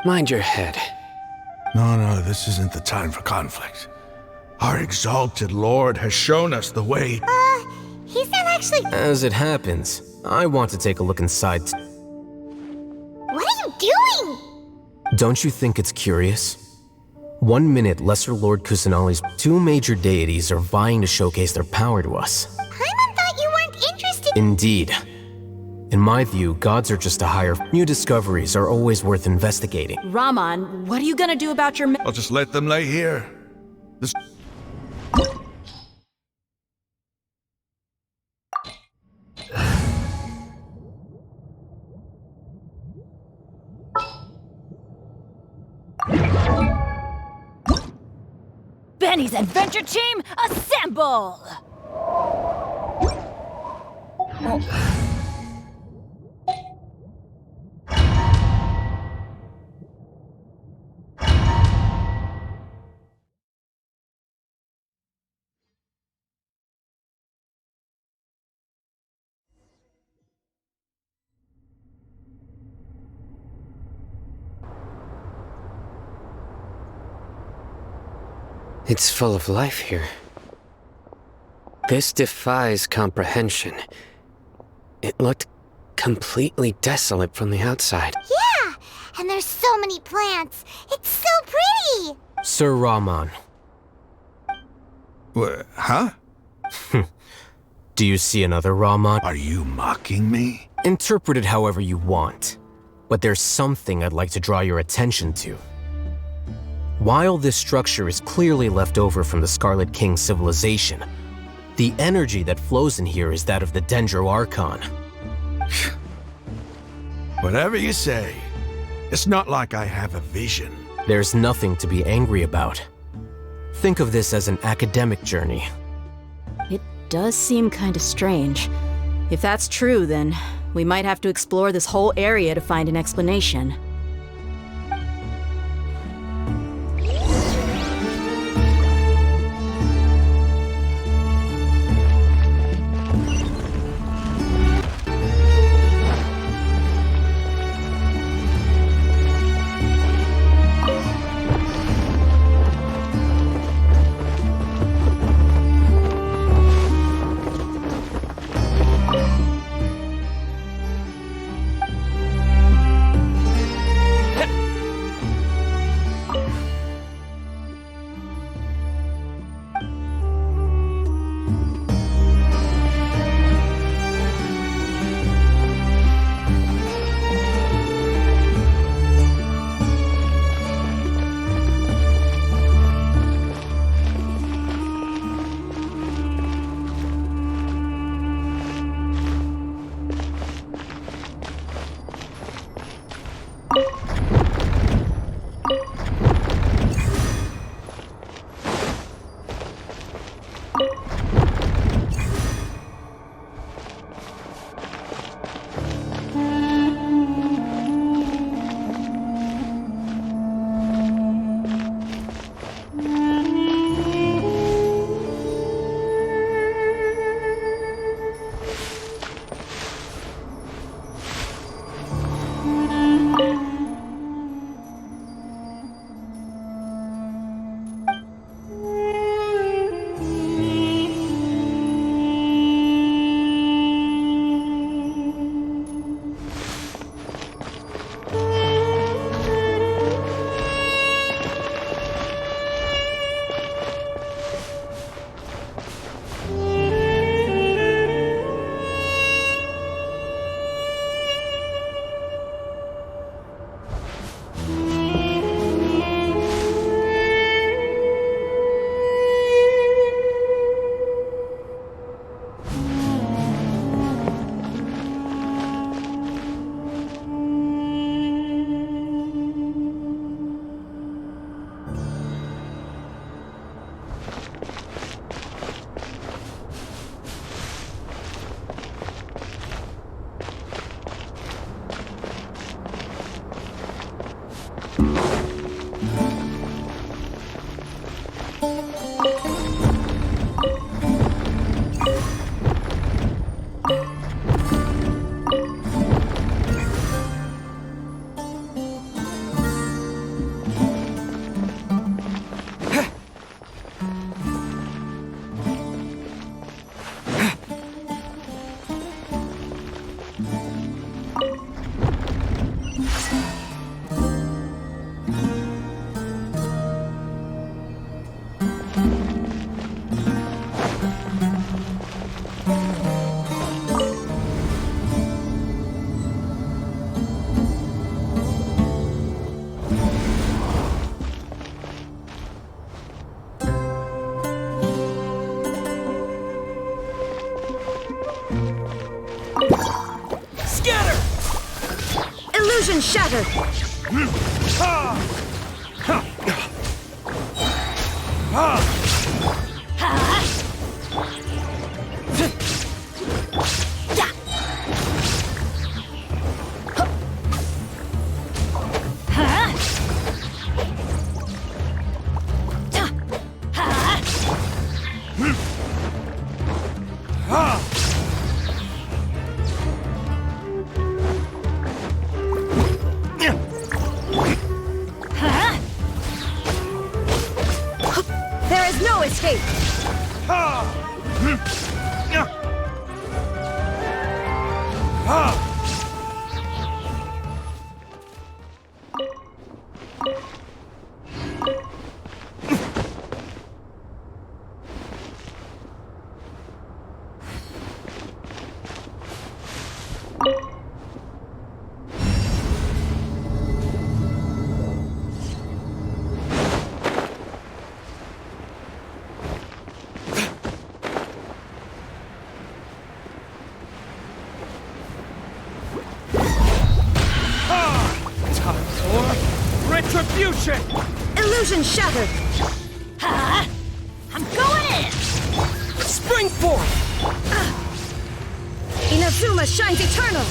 Mind your head. No, this isn't the time for conflict. Our exalted lord has shown us the way. He's not actually... As it happens, I want to take a look inside. What are you doing? Don't you think it's curious? 1 minute, Lesser Lord Kusanali's 2 major deities are vying to showcase their power to us. Paimon thought you weren't interested... Indeed. In my view, gods are just a higher... New discoveries are always worth investigating. Raman, what are you gonna do about your... I'll just let them lay here. This... Benny's adventure team, assemble! It's full of life here. This defies comprehension. It looked completely desolate from the outside. Yeah, and there's so many plants. It's so pretty. Sir Raman. Huh? Do you see another Raman? Are you mocking me? Interpret it however you want. But there's something I'd like to draw your attention to. While this structure is clearly left over from the Scarlet King civilization, the energy that flows in here is that of the Dendro Archon. Whatever you say. It's not like I have a vision. There's nothing to be angry about. Think of this as an academic journey. It does seem kinda strange. If that's true, then we might have to explore this whole area to find an explanation. Illusion shattered! There is no escape! Retribution! Illusion shattered! I'm going in! Spring forth! Inazuma shines eternal!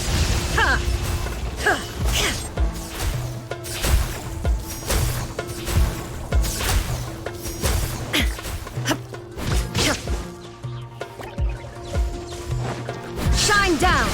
Shine down!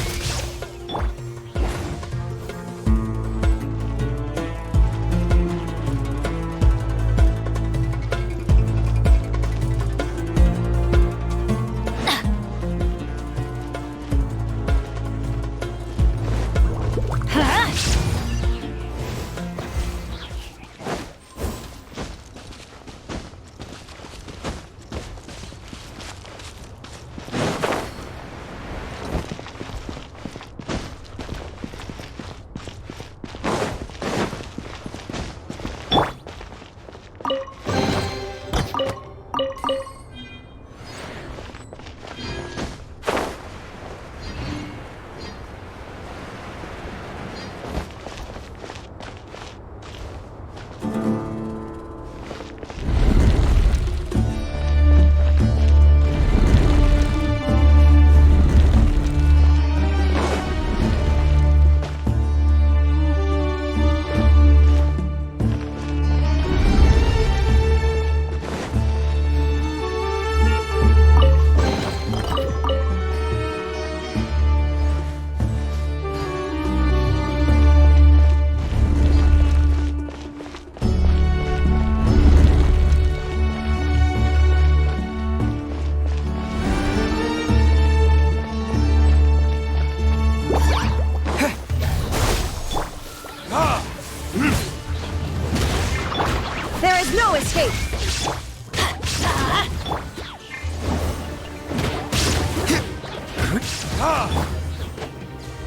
There is no escape!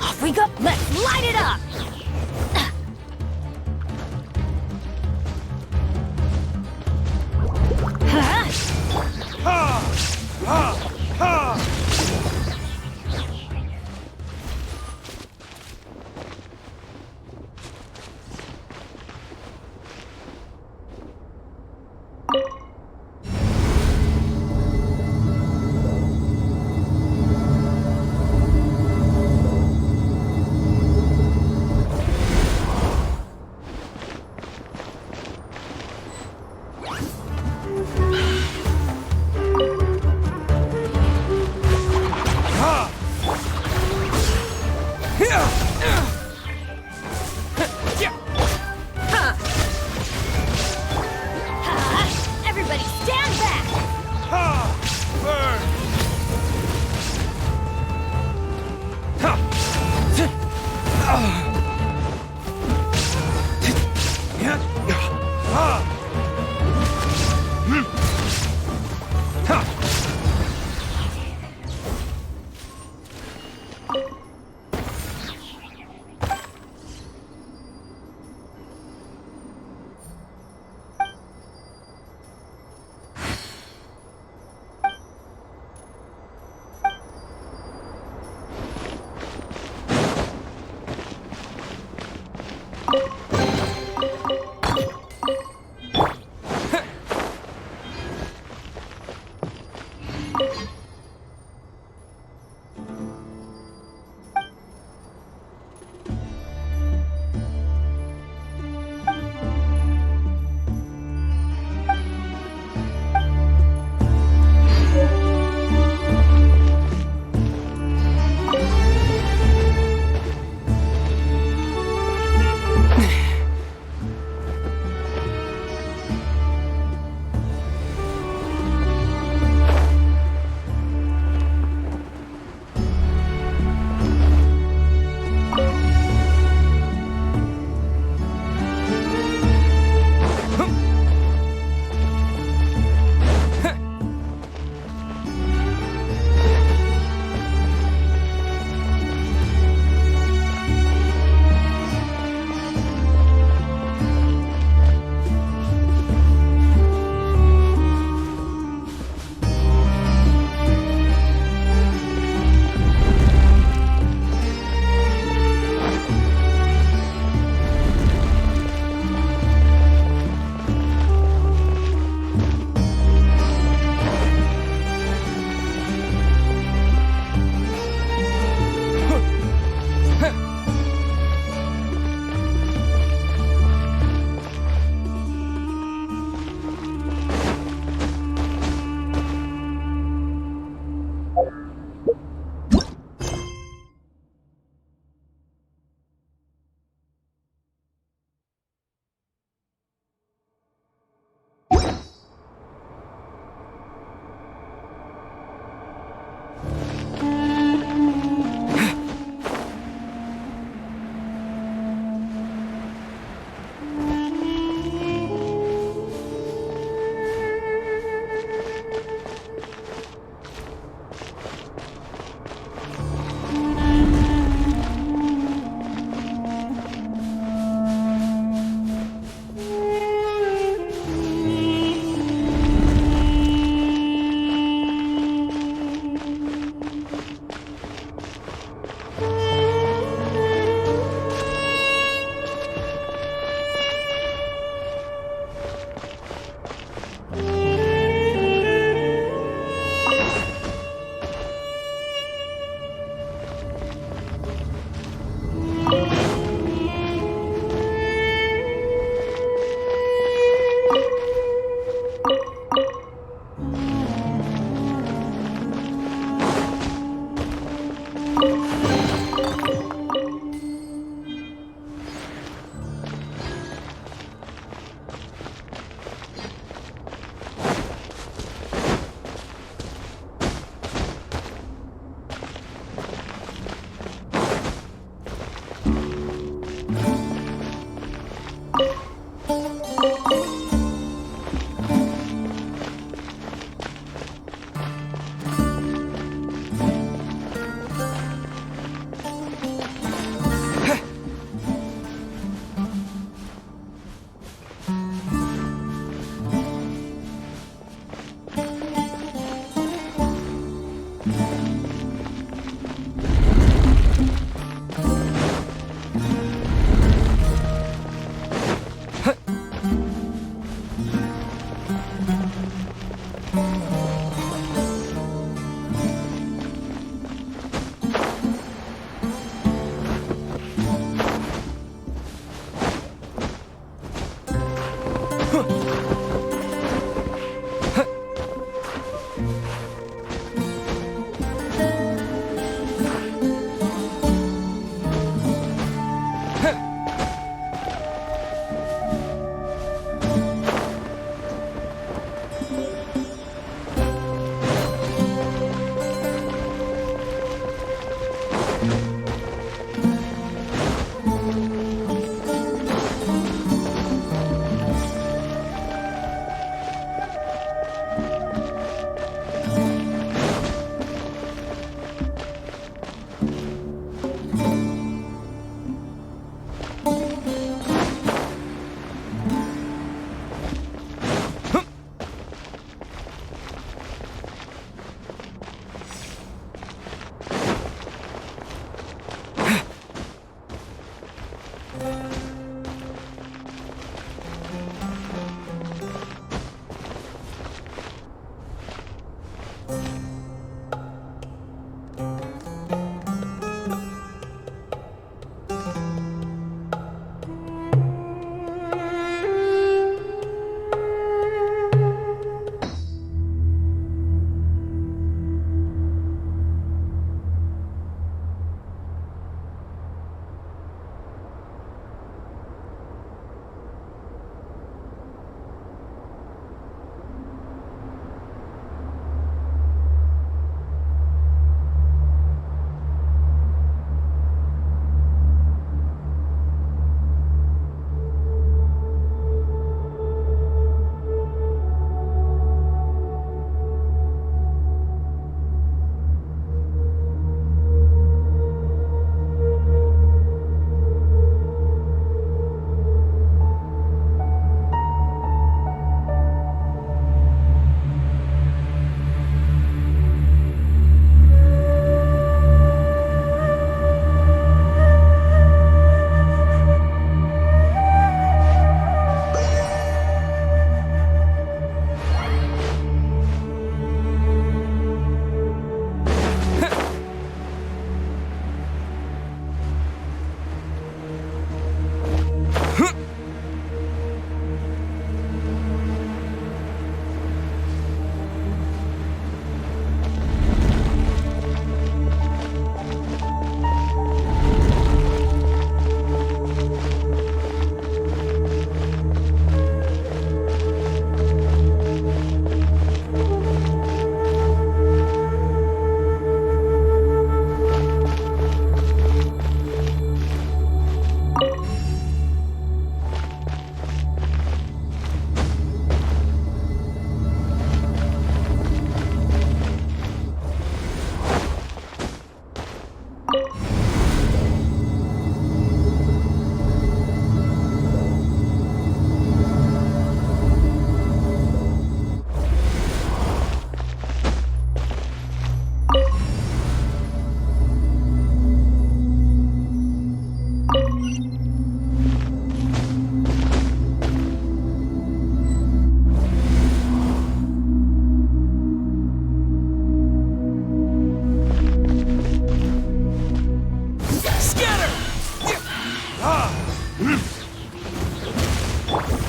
Off we go! Let's light it up!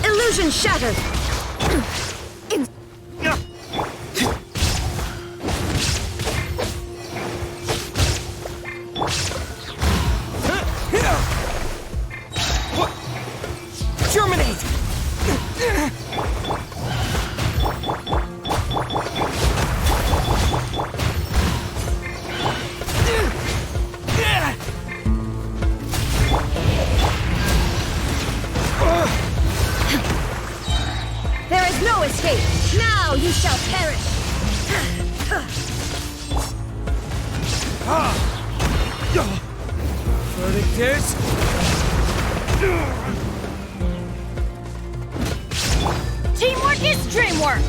Illusion shattered! Germinate! There is no escape! Now you shall perish! Verdict is... Teamwork is dreamwork!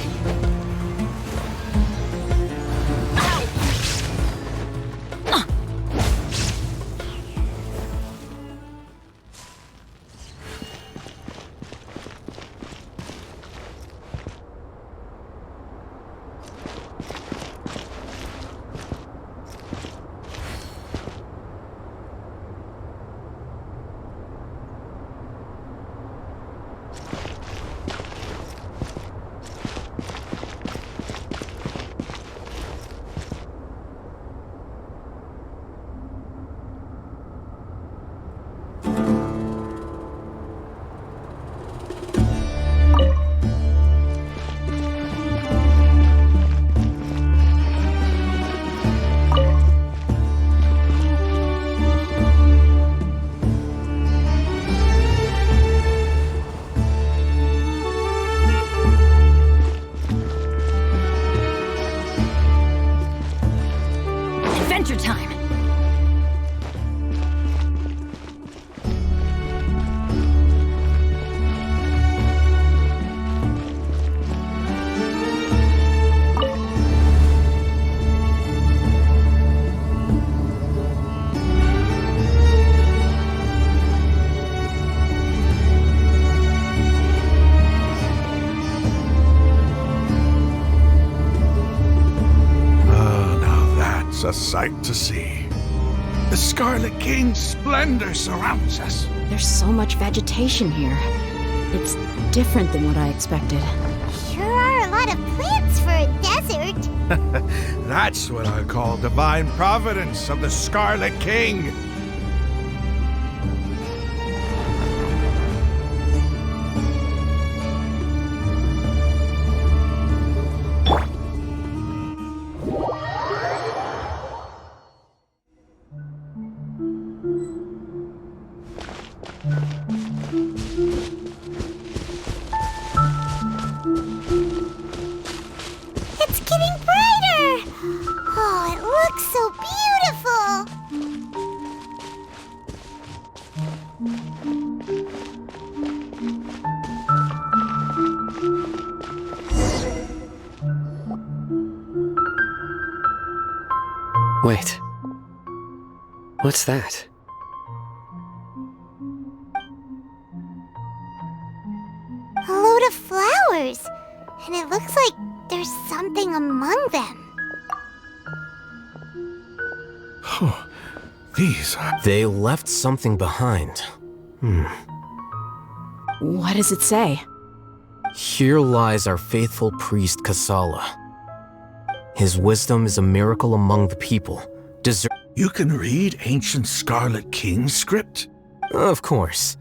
Adventure time! A sight to see. The Scarlet King's splendor surrounds us. There's so much vegetation here. It's different than what I expected. Sure are a lot of plants for a desert. That's what I call divine providence of the Scarlet King. It's getting brighter! Oh, it looks so beautiful! Wait. What's that? A load of flowers! And it looks like there's something among them. These are... They left something behind. What does it say? Here lies our faithful priest Kasala. His wisdom is a miracle among the people. You can read ancient Scarlet King script? Of course.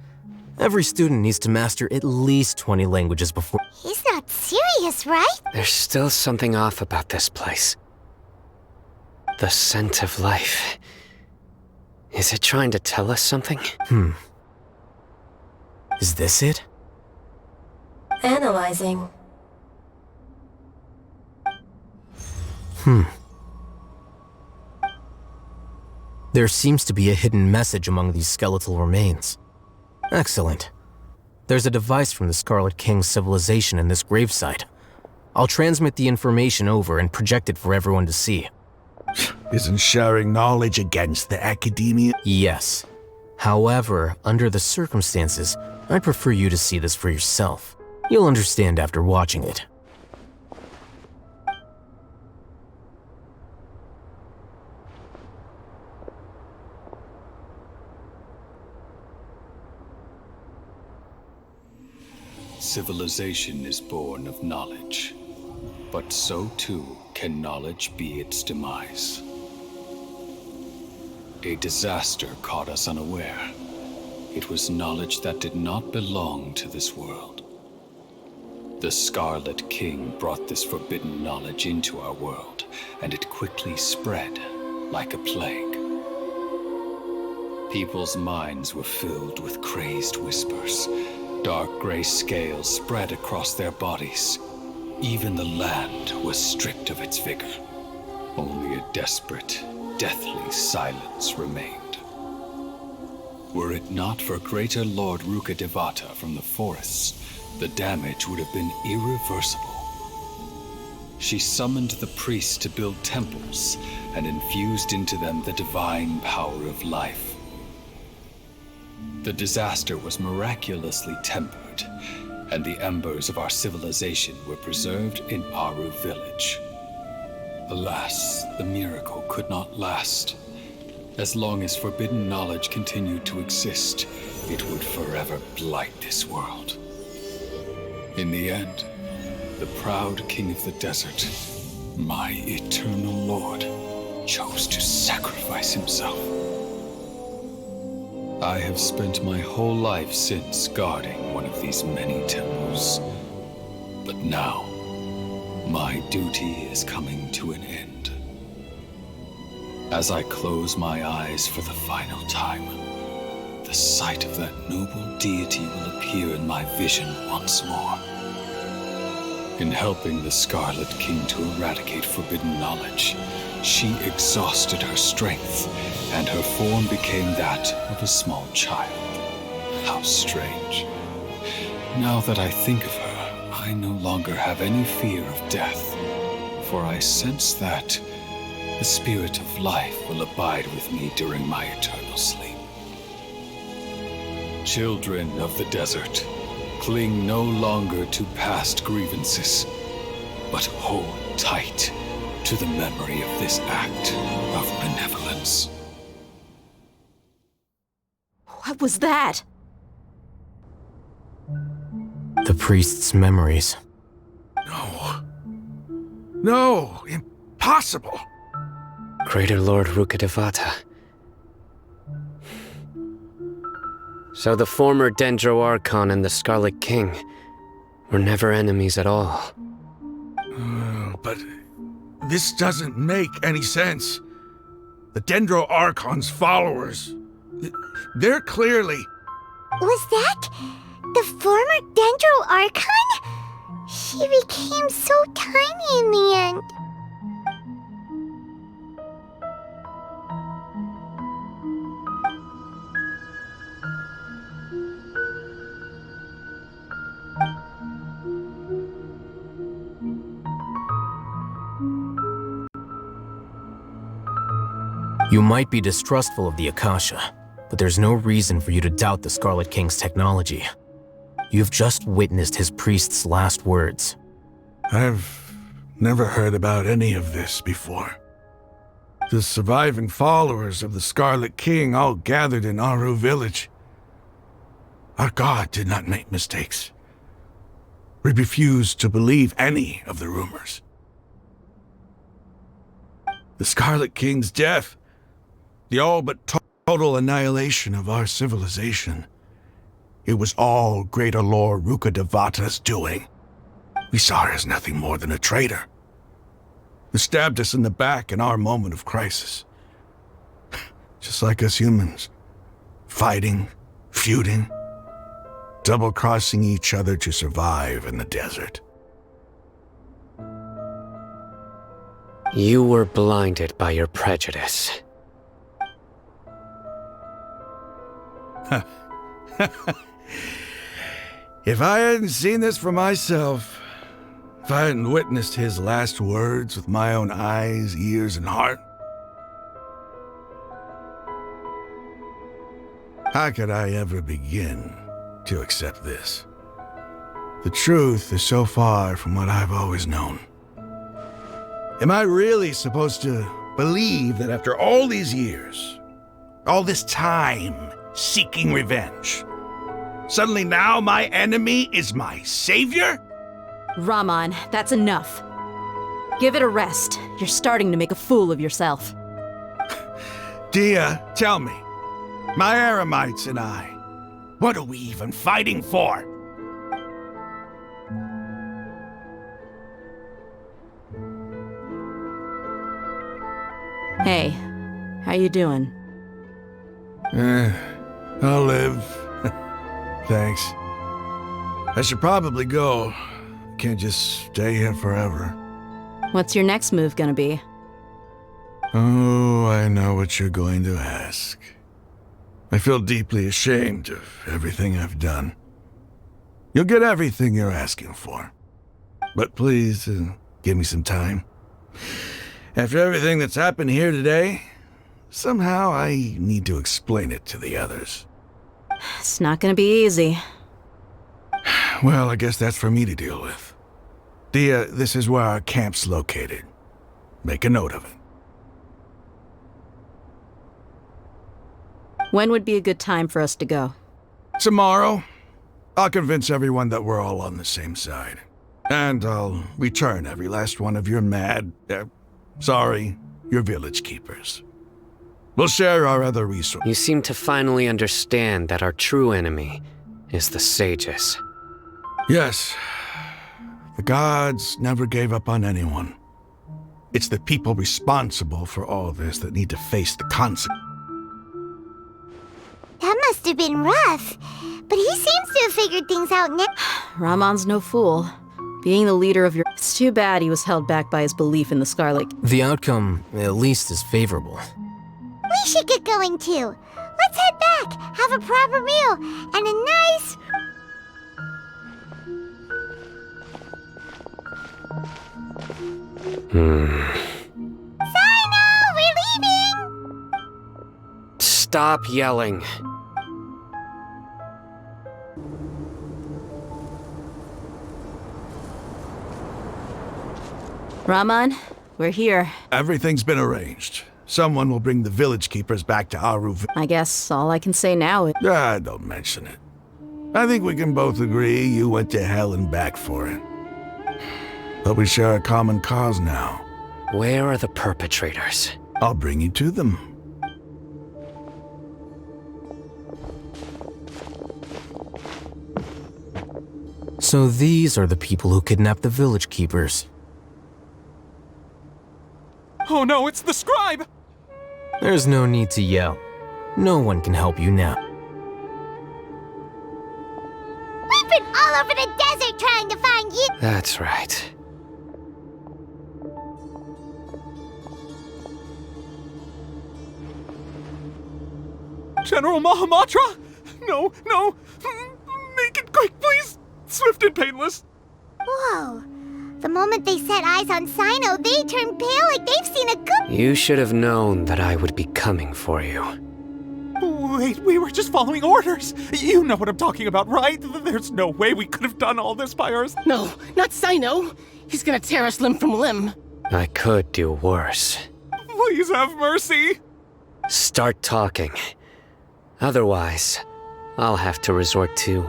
Every student needs to master at least 20 languages before... He's not serious, right? There's still something off about this place. The scent of life. Is it trying to tell us something? Is this it? Analyzing. There seems to be a hidden message among these skeletal remains. Excellent. There's a device from the Scarlet King's civilization in this gravesite. I'll transmit the information over and project it for everyone to see. Isn't sharing knowledge against the academia? Yes. However, under the circumstances, I'd prefer you to see this for yourself. You'll understand after watching it. Civilization is born of knowledge, but so too can knowledge be its demise. A disaster caught us unaware. It was knowledge that did not belong to this world. The Scarlet King brought this forbidden knowledge into our world, and it quickly spread like a plague. People's minds were filled with crazed whispers. Dark gray scales spread across their bodies. Even the land was stripped of its vigor. Only a desperate, deathly silence remained. Were it not for Greater Lord Rukkhadevata from the forests, the damage would have been irreversible. She summoned the priests to build temples and infused into them the divine power of life. The disaster was miraculously tempered, and the embers of our civilization were preserved in Aru village. Alas, the miracle could not last. As long as forbidden knowledge continued to exist, it would forever blight this world. In the end, the proud king of the desert, my eternal lord, chose to sacrifice himself. I have spent my whole life since guarding one of these many temples. But now, my duty is coming to an end. As I close my eyes for the final time, the sight of that noble deity will appear in my vision once more. In helping the Scarlet King to eradicate forbidden knowledge, she exhausted her strength, and her form became that of a small child. How strange. Now that I think of her, I no longer have any fear of death, for I sense that the spirit of life will abide with me during my eternal sleep. Children of the desert, cling no longer to past grievances, but hold tight to the memory of this act of benevolence. What was that? The priest's memories. No, impossible. Greater Lord Rukkhadevata. So the former Dendro Archon and the Scarlet King were never enemies at all. But this doesn't make any sense. The Dendro Archon's followers, they're clearly... Was that the former Dendro Archon? She became so tiny in the end. You might be distrustful of the Akasha, but there's no reason for you to doubt the Scarlet King's technology. You've just witnessed his priest's last words. I've never heard about any of this before. The surviving followers of the Scarlet King all gathered in Aru village. Our God did not make mistakes. We refuse to believe any of the rumors. The Scarlet King's death, the all but total annihilation of our civilization, it was all Greater Lord Rukkhadevata's doing. We saw her as nothing more than a traitor, who stabbed us in the back in our moment of crisis. Just like us humans, fighting, feuding, double-crossing each other to survive in the desert. You were blinded by your prejudice. If I hadn't seen this for myself, if I hadn't witnessed his last words with my own eyes, ears, and heart, how could I ever begin to accept this? The truth is so far from what I've always known. Am I really supposed to believe that after all these years, all this time seeking revenge, suddenly now my enemy is my savior? Raman, that's enough. Give it a rest. You're starting to make a fool of yourself. Dia, tell me, my Aramites and I, what are we even fighting for? Hey, how you doing? I'll live. Thanks. I should probably go. Can't just stay here forever. What's your next move gonna be? Oh, I know what you're going to ask. I feel deeply ashamed of everything I've done. You'll get everything you're asking for. But please, give me some time. After everything that's happened here today, somehow I need to explain it to the others. It's not gonna be easy. Well, I guess that's for me to deal with. Dia, this is where our camp's located. Make a note of it. When would be a good time for us to go? Tomorrow, I'll convince everyone that we're all on the same side. And I'll return every last one of your your village keepers. We'll share our other resources. You seem to finally understand that our true enemy is the sages. Yes. The gods never gave up on anyone. It's the people responsible for all this that need to face the consequences. That must have been rough, but he seems to have figured things out now. Raman's no fool. Being the leader of your... It's too bad he was held back by his belief in the Scarlet. The outcome, at least, is favorable. We should get going too. Let's head back, have a proper meal, and a nice... Sino, we're leaving! Stop yelling. Raman, we're here. Everything's been arranged. Someone will bring the village keepers back to Aru. I guess all I can say now is... Don't mention it. I think we can both agree you went to hell and back for it. But we share a common cause now. Where are the perpetrators? I'll bring you to them. So these are the people who kidnapped the village keepers. Oh no, it's the scribe! There's no need to yell. No one can help you now. We've been all over the desert trying to find you! That's right. General Mahamatra? No, no! Make it quick, please! Swift and painless! Whoa. The moment they set eyes on Sino, they turn pale like they've seen a good... You should have known that I would be coming for you. Wait, we were just following orders. You know what I'm talking about, right? There's no way we could have done all this by ourselves. No, not Sino. He's gonna tear us limb from limb. I could do worse. Please have mercy. Start talking. Otherwise, I'll have to resort to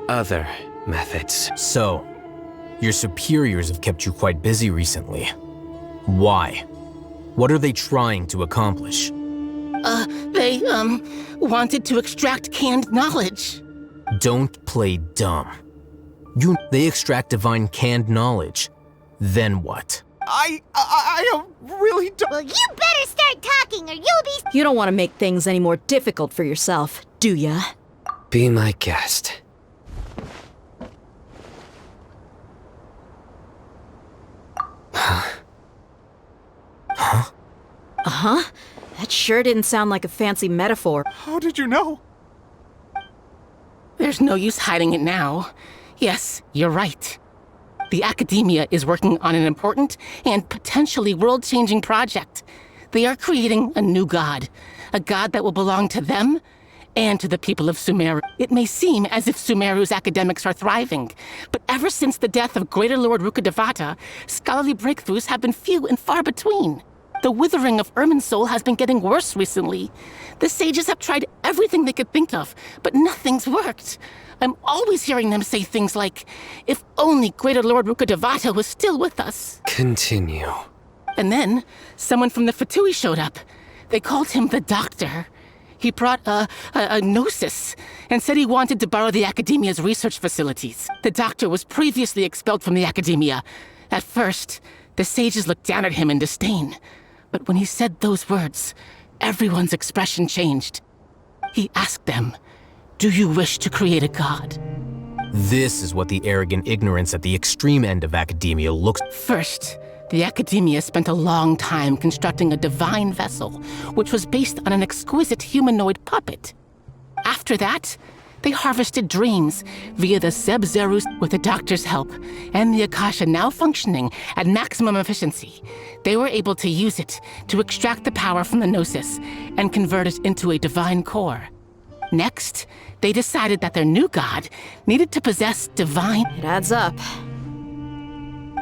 other methods. So, your superiors have kept you quite busy recently. Why? What are they trying to accomplish? They wanted to extract canned knowledge. Don't play dumb. They extract divine canned knowledge. Then what? I really don't. Well, you better start talking or you'll be. You don't want to make things any more difficult for yourself, do ya? Be my guest. Uh-huh. That sure didn't sound like a fancy metaphor. How did you know? There's no use hiding it now. Yes, you're right. The Academia is working on an important and potentially world-changing project. They are creating a new god. A god that will belong to them and to the people of Sumeru. It may seem as if Sumeru's academics are thriving, but ever since the death of Greater Lord Rukkhadevata, scholarly breakthroughs have been few and far between. The withering of Irminsul has been getting worse recently. The sages have tried everything they could think of, but nothing's worked. I'm always hearing them say things like, if only Greater Lord Rukkhadevata was still with us. Continue. And then, someone from the Fatui showed up. They called him the Doctor. He brought a gnosis and said he wanted to borrow the Academia's research facilities. The Doctor was previously expelled from the Academia. At first, the sages looked down at him in disdain. But when he said those words, everyone's expression changed. He asked them, "Do you wish to create a god?" This is what the arrogant ignorance at the extreme end of academia looks. First, the Academia spent a long time constructing a divine vessel, which was based on an exquisite humanoid puppet. After that, they harvested dreams via the Zeb-Zerus with the Doctor's help, and the Akasha now functioning at maximum efficiency. They were able to use it to extract the power from the Gnosis and convert it into a divine core. Next, they decided that their new god needed to possess divine... It adds up.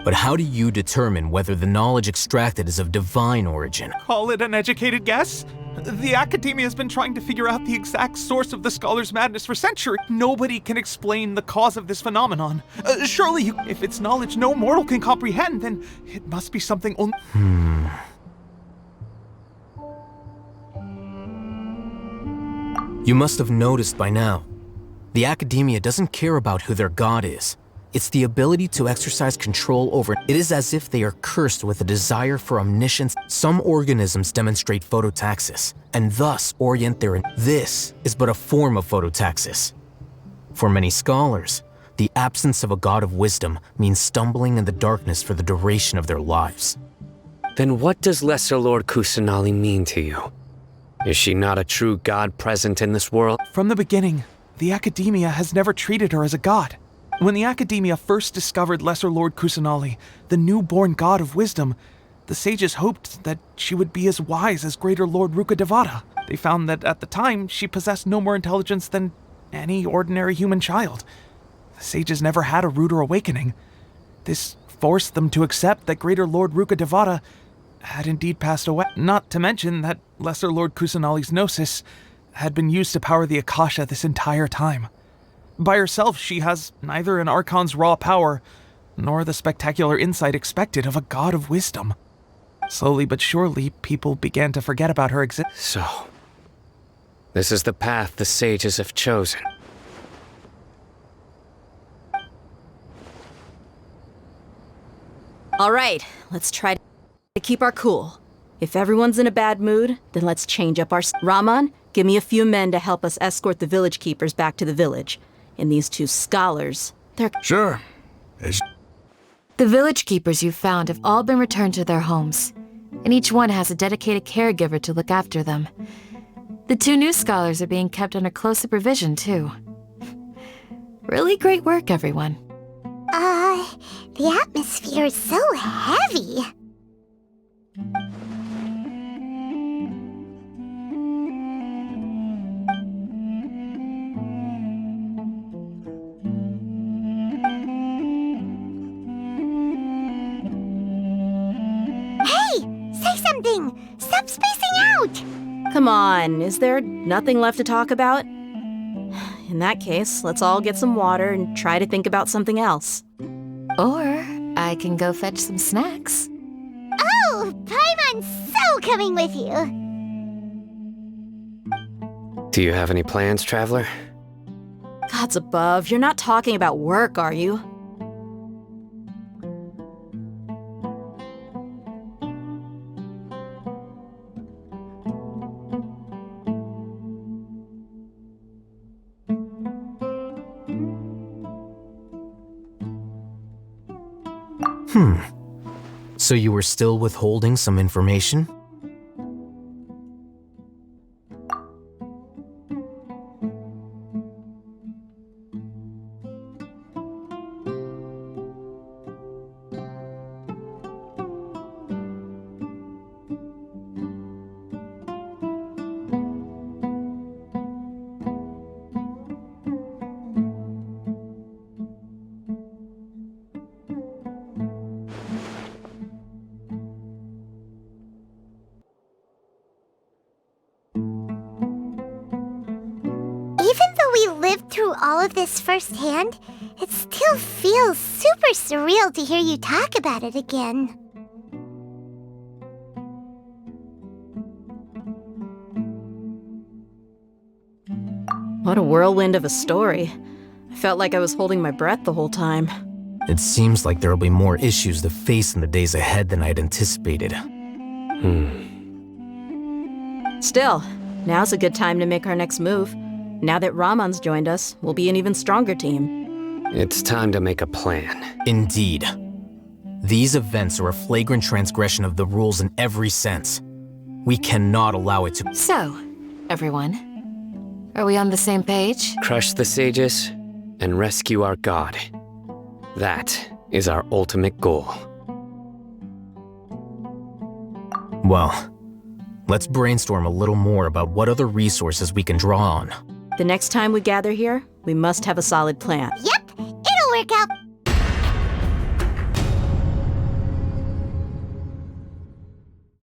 But how do you determine whether the knowledge extracted is of divine origin? Call it an educated guess? The Academia has been trying to figure out the exact source of the scholar's madness for centuries. Nobody can explain the cause of this phenomenon. Surely, if it's knowledge no mortal can comprehend, then it must be something only... You must have noticed by now. The Academia doesn't care about who their god is. It's the ability to exercise control over it. It is as if they are cursed with a desire for omniscience. Some organisms demonstrate phototaxis, and thus orient their... This is but a form of phototaxis. For many scholars, the absence of a god of wisdom means stumbling in the darkness for the duration of their lives. Then what does Lesser Lord Kusanali mean to you? Is she not a true god present in this world? From the beginning, the Academia has never treated her as a god. When the Academia first discovered Lesser Lord Kusanali, the newborn god of wisdom, the sages hoped that she would be as wise as Greater Lord Rukkhadevata. They found that at the time, she possessed no more intelligence than any ordinary human child. The sages never had a ruder awakening. This forced them to accept that Greater Lord Rukkhadevata had indeed passed away. Not to mention that Lesser Lord Kusanali's gnosis had been used to power the Akasha this entire time. By herself, she has neither an Archon's raw power, nor the spectacular insight expected of a god of wisdom. Slowly but surely, people began to forget about her existence. So, this is the path the sages have chosen. All right, let's try to keep our cool. If everyone's in a bad mood, then let's change up our... Raman, give me a few men to help us escort the village keepers back to the village. And these two scholars, they're... Sure. The village keepers you found have all been returned to their homes, and each one has a dedicated caregiver to look after them. The two new scholars are being kept under close supervision, too. Really great work, everyone. The atmosphere is so heavy. Stop spacing out! Come on, is there nothing left to talk about? in that case, let's all get some water and try to think about something else. Or I can go fetch some snacks. Oh, Paimon's so coming with you. Do you have any plans, traveler? Gods above, you're not talking about work, are you? So you were still withholding some information? Even though we lived through all of this firsthand, it still feels super surreal to hear you talk about it again. What a whirlwind of a story. I felt like I was holding my breath the whole time. It seems like there'll be more issues to face in the days ahead than I'd anticipated. Still, now's a good time to make our next move. Now that Ramon's joined us, we'll be an even stronger team. It's time to make a plan. Indeed. These events are a flagrant transgression of the rules in every sense. We cannot allow it to— So, everyone, are we on the same page? Crush the sages and rescue our god. That is our ultimate goal. Well, let's brainstorm a little more about what other resources we can draw on. The next time we gather here, we must have a solid plan. Yep, it'll work out